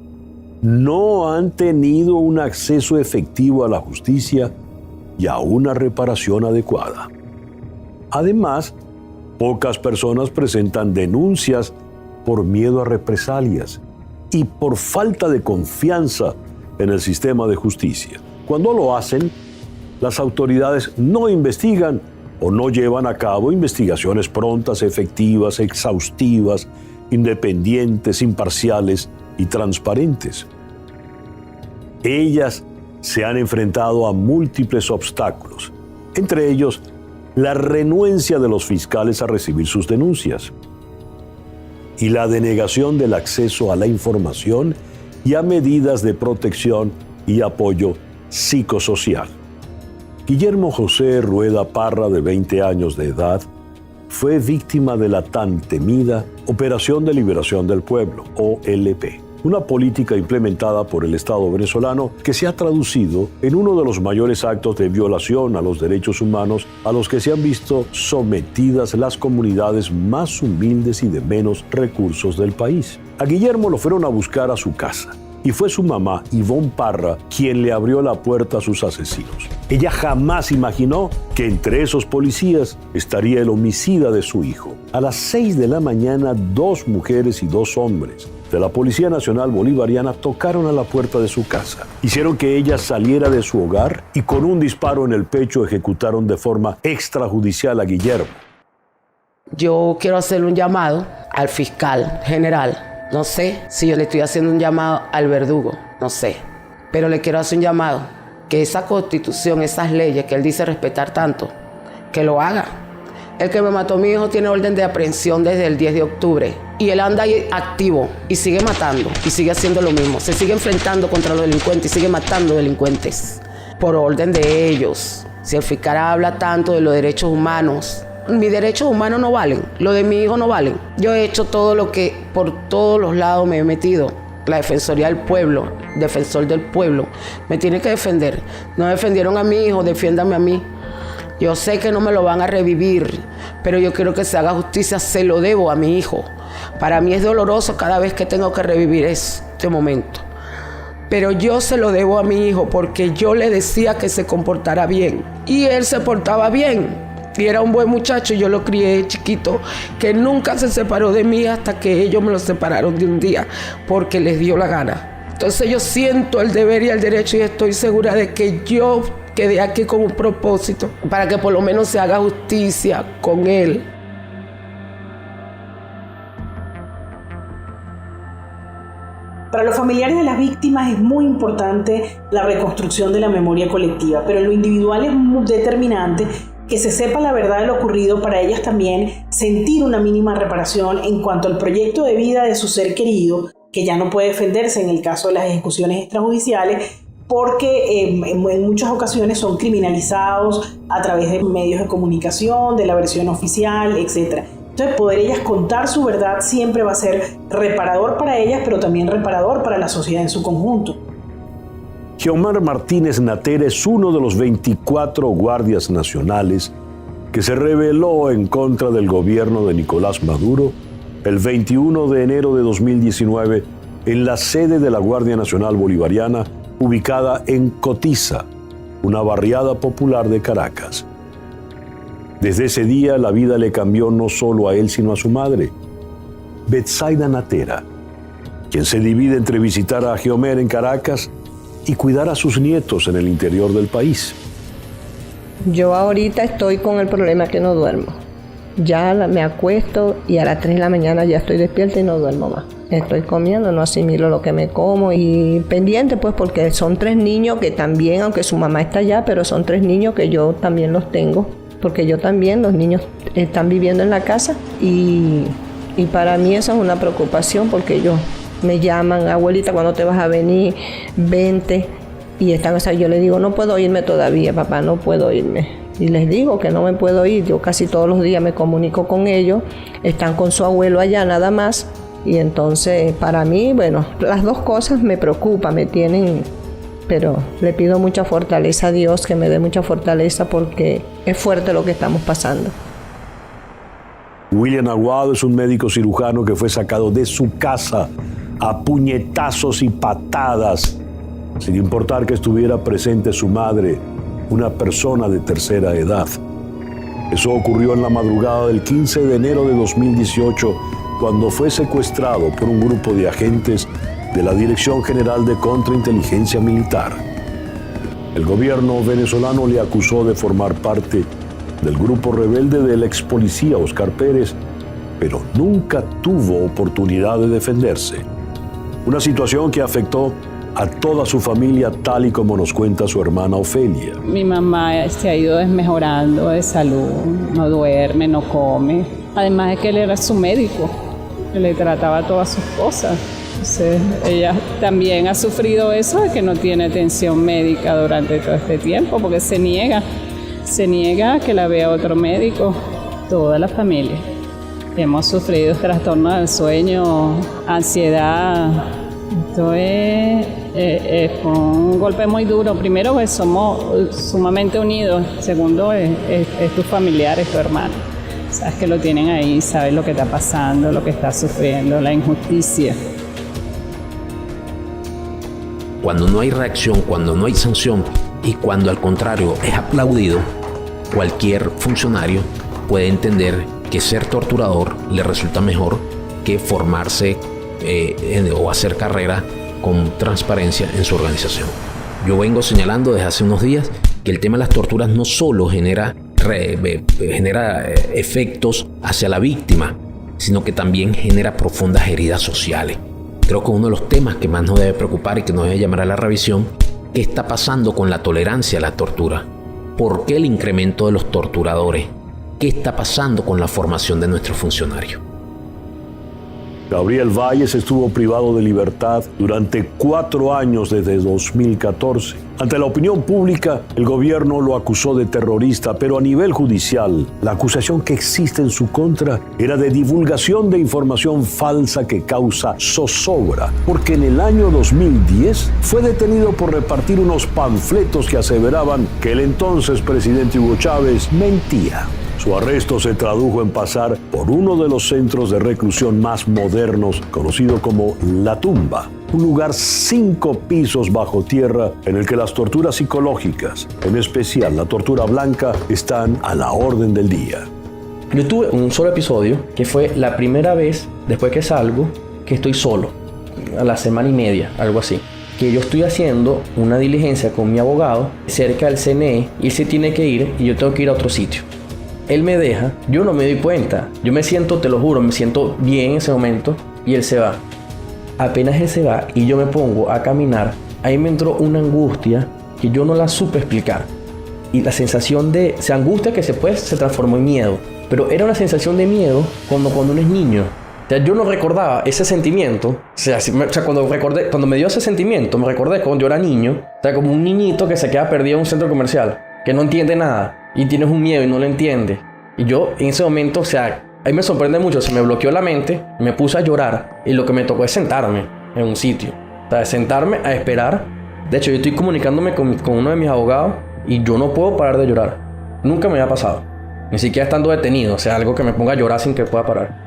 [SPEAKER 1] no han tenido un acceso efectivo a la justicia y a una reparación adecuada. Además, pocas personas presentan denuncias por miedo a represalias y por falta de confianza en el sistema de justicia. Cuando lo hacen, las autoridades no investigan o no llevan a cabo investigaciones prontas, efectivas, exhaustivas, independientes, imparciales y transparentes. Ellas se han enfrentado a múltiples obstáculos, entre ellos la renuencia de los fiscales a recibir sus denuncias y la denegación del acceso a la información y a medidas de protección y apoyo psicosocial. Guillermo José Rueda Parra, de 20 años de edad, fue víctima de la tan temida Operación de Liberación del Pueblo, OLP, una política implementada por el Estado venezolano que se ha traducido en uno de los mayores actos de violación a los derechos humanos a los que se han visto sometidas las comunidades más humildes y de menos recursos del país. A Guillermo lo fueron a buscar a su casa y fue su mamá, Ivonne Parra, quien le abrió la puerta a sus asesinos. Ella jamás imaginó que entre esos policías estaría el homicida de su hijo. A las 6 de la mañana, 2 mujeres y 2 hombres de la Policía Nacional Bolivariana tocaron a la puerta de su casa. Hicieron que ella saliera de su hogar y con un disparo en el pecho ejecutaron de forma extrajudicial a Guillermo.
[SPEAKER 10] Yo quiero hacerle un llamado al fiscal general. No sé si yo le estoy haciendo un llamado al verdugo, no sé. Pero le quiero hacer un llamado, que esa constitución, esas leyes que él dice respetar tanto, que lo haga. El que me mató a mi hijo tiene orden de aprehensión desde el 10 de octubre. Y él anda ahí activo y sigue matando y sigue haciendo lo mismo. Se sigue enfrentando contra los delincuentes y sigue matando delincuentes por orden de ellos. Si el fiscal habla tanto de los derechos humanos, mis derechos humanos no valen, los de mi hijo no valen. Yo he hecho todo lo que por todos los lados me he metido. La Defensoría del Pueblo, defensor del pueblo, me tiene que defender. No defendieron a mi hijo, defiéndame a mí. Yo sé que no me lo van a revivir, pero yo quiero que se haga justicia, se lo debo a mi hijo. Para mí es doloroso cada vez que tengo que revivir este momento. Pero yo se lo debo a mi hijo porque yo le decía que se comportara bien. Y él se portaba bien. Y era un buen muchacho, yo lo crié chiquito, que nunca se separó de mí hasta que ellos me lo separaron de un día porque les dio la gana. Entonces yo siento el deber y el derecho y estoy segura de que yo quedé aquí con un propósito para que por lo menos se haga justicia con él.
[SPEAKER 4] Para los familiares de las víctimas es muy importante la reconstrucción de la memoria colectiva, pero en lo individual es muy determinante que se sepa la verdad de lo ocurrido para ellas también sentir una mínima reparación en cuanto al proyecto de vida de su ser querido, que ya no puede defenderse en el caso de las ejecuciones extrajudiciales, porque en muchas ocasiones son criminalizados a través de medios de comunicación, de la versión oficial, etc. Entonces, poder ellas contar su verdad siempre va a ser reparador para ellas, pero también reparador para la sociedad en su conjunto.
[SPEAKER 1] Xiomar Martínez Natera es uno de los 24 guardias nacionales que se rebeló en contra del gobierno de Nicolás Maduro el 21 de enero de 2019 en la sede de la Guardia Nacional Bolivariana ubicada en Cotiza, una barriada popular de Caracas. Desde ese día la vida le cambió no solo a él sino a su madre, Betsaida Natera, quien se divide entre visitar a Xiomar en Caracas y cuidar a sus nietos en el interior del país.
[SPEAKER 18] Yo ahorita estoy con el problema que no duermo. Ya me acuesto y a las 3 de la mañana ya estoy despierta y no duermo más. Estoy comiendo, no asimilo lo que me como y pendiente pues porque son 3 niños que también, aunque su mamá está allá, pero son 3 niños que yo también los tengo, porque yo también, los niños están viviendo en la casa y para mí eso es una preocupación porque ellos me llaman, abuelita, ¿cuándo te vas a venir? Vente. Y están, o sea, yo le digo, no puedo irme todavía, papá, no puedo irme. Y les digo que no me puedo ir. Yo casi todos los días me comunico con ellos. Están con su abuelo allá nada más. Y entonces para mí, bueno, las dos cosas me preocupan, me tienen... Pero le pido mucha fortaleza a Dios, que me dé mucha fortaleza porque es fuerte lo que estamos pasando.
[SPEAKER 1] William Aguado es un médico cirujano que fue sacado de su casa a puñetazos y patadas, sin importar que estuviera presente su madre, una persona de tercera edad. Eso ocurrió en la madrugada del 15 de enero de 2018, cuando fue secuestrado por un grupo de agentes de la Dirección General de Contrainteligencia Militar. El gobierno venezolano le acusó de formar parte del grupo rebelde del ex policía Oscar Pérez, pero nunca tuvo oportunidad de defenderse. Una situación que afectó a toda su familia, tal y como nos cuenta su hermana Ofelia.
[SPEAKER 5] Mi mamá se ha ido desmejorando de salud, no duerme, no come. Además de que él era su médico, que le trataba todas sus cosas. Entonces, ella también ha sufrido eso de que no tiene atención médica durante todo este tiempo, porque se niega a que la vea otro médico, toda la familia. Hemos sufrido trastornos del sueño, ansiedad. Esto es un golpe muy duro. Primero, pues somos sumamente unidos. Segundo, es tu familiar, es tu hermano. Sabes que lo tienen ahí, sabes lo que está pasando, lo que está sufriendo, la injusticia.
[SPEAKER 17] Cuando no hay reacción, cuando no hay sanción y cuando al contrario es aplaudido, cualquier funcionario puede entender que ser torturador le resulta mejor que formarse o hacer carrera con transparencia en su organización. Yo vengo señalando desde hace unos días que el tema de las torturas no solo genera efectos hacia la víctima, sino que también genera profundas heridas sociales. Creo que uno de los temas que más nos debe preocupar y que nos debe llamar a la revisión, ¿qué está pasando con la tolerancia a la tortura? ¿Por qué el incremento de los torturadores? ¿Qué está pasando con la formación de nuestros funcionarios?
[SPEAKER 1] Gabriel Valles estuvo privado de libertad durante 4 años desde 2014. Ante la opinión pública, el gobierno lo acusó de terrorista, pero a nivel judicial, la acusación que existe en su contra era de divulgación de información falsa que causa zozobra, porque en el año 2010 fue detenido por repartir unos panfletos que aseveraban que el entonces presidente Hugo Chávez mentía. Su arresto se tradujo en pasar por uno de los centros de reclusión más modernos, conocido como La Tumba, un lugar 5 pisos bajo tierra en el que las torturas psicológicas, en especial la tortura blanca, están a la orden del día.
[SPEAKER 14] Yo tuve un solo episodio que fue la primera vez después que salgo que estoy solo, a la semana y media, algo así. Que yo estoy haciendo una diligencia con mi abogado cerca del CNE y él se tiene que ir y yo tengo que ir a otro sitio. Él me deja, yo no me doy cuenta, yo me siento, te lo juro, me siento bien en ese momento y él se va. Apenas él se va y yo me pongo a caminar, ahí me entró una angustia que yo no la supe explicar. Y la sensación de angustia que se transformó en miedo, pero era una sensación de miedo cuando uno es niño. O sea, yo no recordaba ese sentimiento, o sea cuando me dio ese sentimiento, me recordé cuando yo era niño, o sea, como un niñito que se queda perdido en un centro comercial, que no entiende nada. Y tienes un miedo y no lo entiendes. Y yo en ese momento, o sea, ahí me sorprende mucho, se me bloqueó la mente, me puse a llorar y lo que me tocó es sentarme en un sitio. O sea, sentarme a esperar. De hecho, yo estoy comunicándome con uno de mis abogados y yo no puedo parar de llorar. Nunca me había pasado. Ni siquiera estando detenido, o sea, algo que me ponga a llorar sin que pueda parar.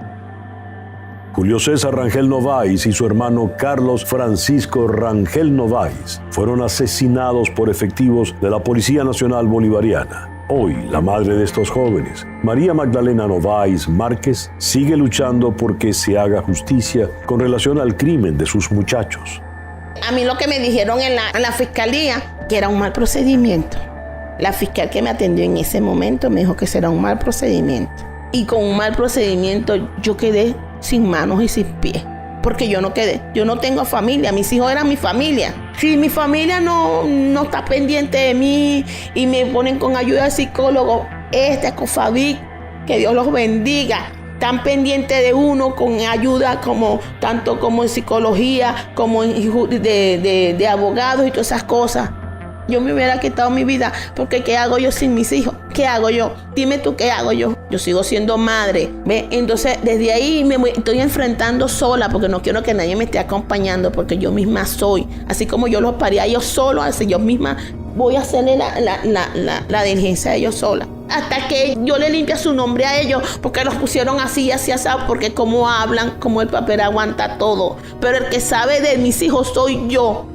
[SPEAKER 1] Julio César Rangel Novaes y su hermano Carlos Francisco Rangel Novaes fueron asesinados por efectivos de la Policía Nacional Bolivariana. Hoy, la madre de estos jóvenes, María Magdalena Novaes Márquez, sigue luchando porque se haga justicia con relación al crimen de sus muchachos.
[SPEAKER 7] A mí lo que me dijeron en la fiscalía, que era un mal procedimiento. La fiscal que me atendió en ese momento me dijo que será un mal procedimiento. Y con un mal procedimiento yo quedé sin manos y sin pies. Porque yo no quedé. Yo no tengo familia. Mis hijos eran mi familia. Si mi familia no está pendiente de mí y me ponen con ayuda de psicólogo, COFAVIC, que Dios los bendiga, están pendientes de uno con ayuda tanto como en psicología, como de abogados y todas esas cosas. Yo me hubiera quitado mi vida, porque ¿qué hago yo sin mis hijos? ¿Qué hago yo? Dime tú, ¿qué hago yo? Yo sigo siendo madre, ¿ve? Entonces, desde ahí me estoy enfrentando sola, porque no quiero que nadie me esté acompañando, porque yo misma soy. Así como yo los parí a ellos solos, así yo misma voy a hacerle la diligencia a ellos sola. Hasta que yo le limpie su nombre a ellos, porque los pusieron así, así, así, porque como hablan, como el papel aguanta todo. Pero el que sabe de mis hijos soy yo.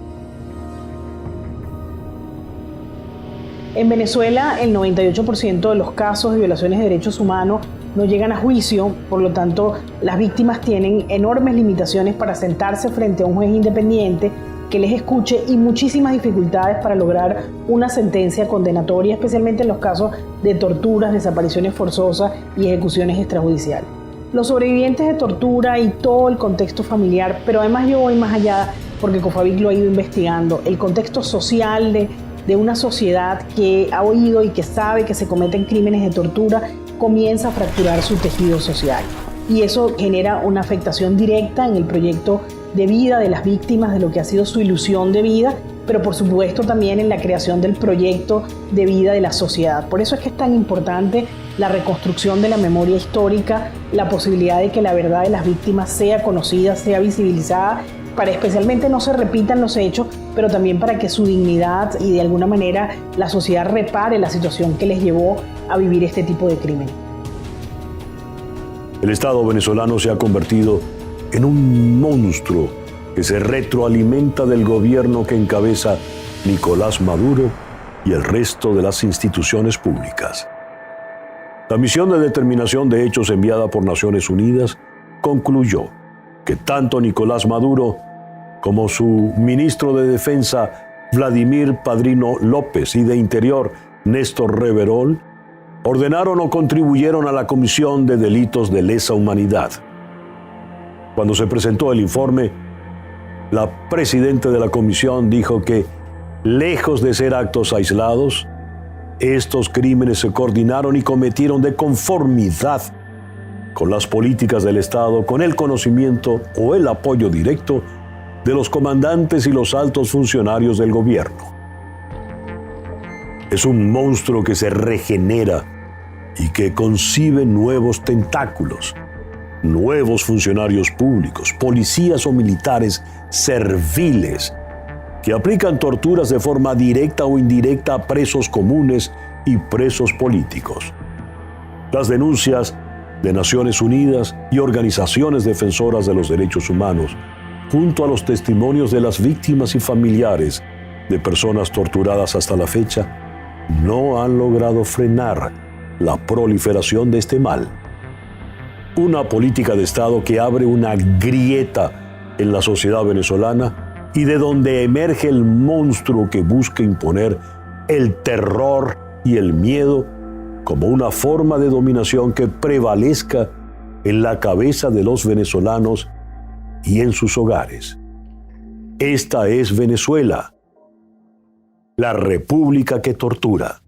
[SPEAKER 4] En Venezuela, el 98% de los casos de violaciones de derechos humanos no llegan a juicio, por lo tanto, las víctimas tienen enormes limitaciones para sentarse frente a un juez independiente que les escuche y muchísimas dificultades para lograr una sentencia condenatoria, especialmente en los casos de torturas, desapariciones forzosas y ejecuciones extrajudiciales. Los sobrevivientes de tortura y todo el contexto familiar, pero además yo voy más allá porque COFAVIC lo ha ido investigando, el contexto social de una sociedad que ha oído y que sabe que se cometen crímenes de tortura, comienza a fracturar su tejido social. Y eso genera una afectación directa en el proyecto de vida de las víctimas, de lo que ha sido su ilusión de vida, pero por supuesto también en la creación del proyecto de vida de la sociedad. Por eso es que es tan importante la reconstrucción de la memoria histórica, la posibilidad de que la verdad de las víctimas sea conocida, sea visibilizada, para especialmente no se repitan los hechos, pero también para que su dignidad y de alguna manera la sociedad repare la situación que les llevó a vivir este tipo de crimen.
[SPEAKER 1] El Estado venezolano se ha convertido en un monstruo que se retroalimenta del gobierno que encabeza Nicolás Maduro y el resto de las instituciones públicas. La misión de determinación de hechos enviada por Naciones Unidas concluyó que tanto Nicolás Maduro como su ministro de Defensa, Vladimir Padrino López, y de Interior, Néstor Reverol, ordenaron o contribuyeron a la comisión de delitos de lesa humanidad. Cuando se presentó el informe, la presidenta de la comisión dijo que, lejos de ser actos aislados, estos crímenes se coordinaron y cometieron de conformidad con las políticas del Estado, con el conocimiento o el apoyo directo de los comandantes y los altos funcionarios del gobierno. Es un monstruo que se regenera y que concibe nuevos tentáculos, nuevos funcionarios públicos, policías o militares serviles que aplican torturas de forma directa o indirecta a presos comunes y presos políticos. Las denuncias de Naciones Unidas y organizaciones defensoras de los derechos humanos, junto a los testimonios de las víctimas y familiares de personas torturadas hasta la fecha, no han logrado frenar la proliferación de este mal. Una política de Estado que abre una grieta en la sociedad venezolana y de donde emerge el monstruo que busca imponer el terror y el miedo como una forma de dominación que prevalezca en la cabeza de los venezolanos y en sus hogares. Esta es Venezuela, la república que tortura.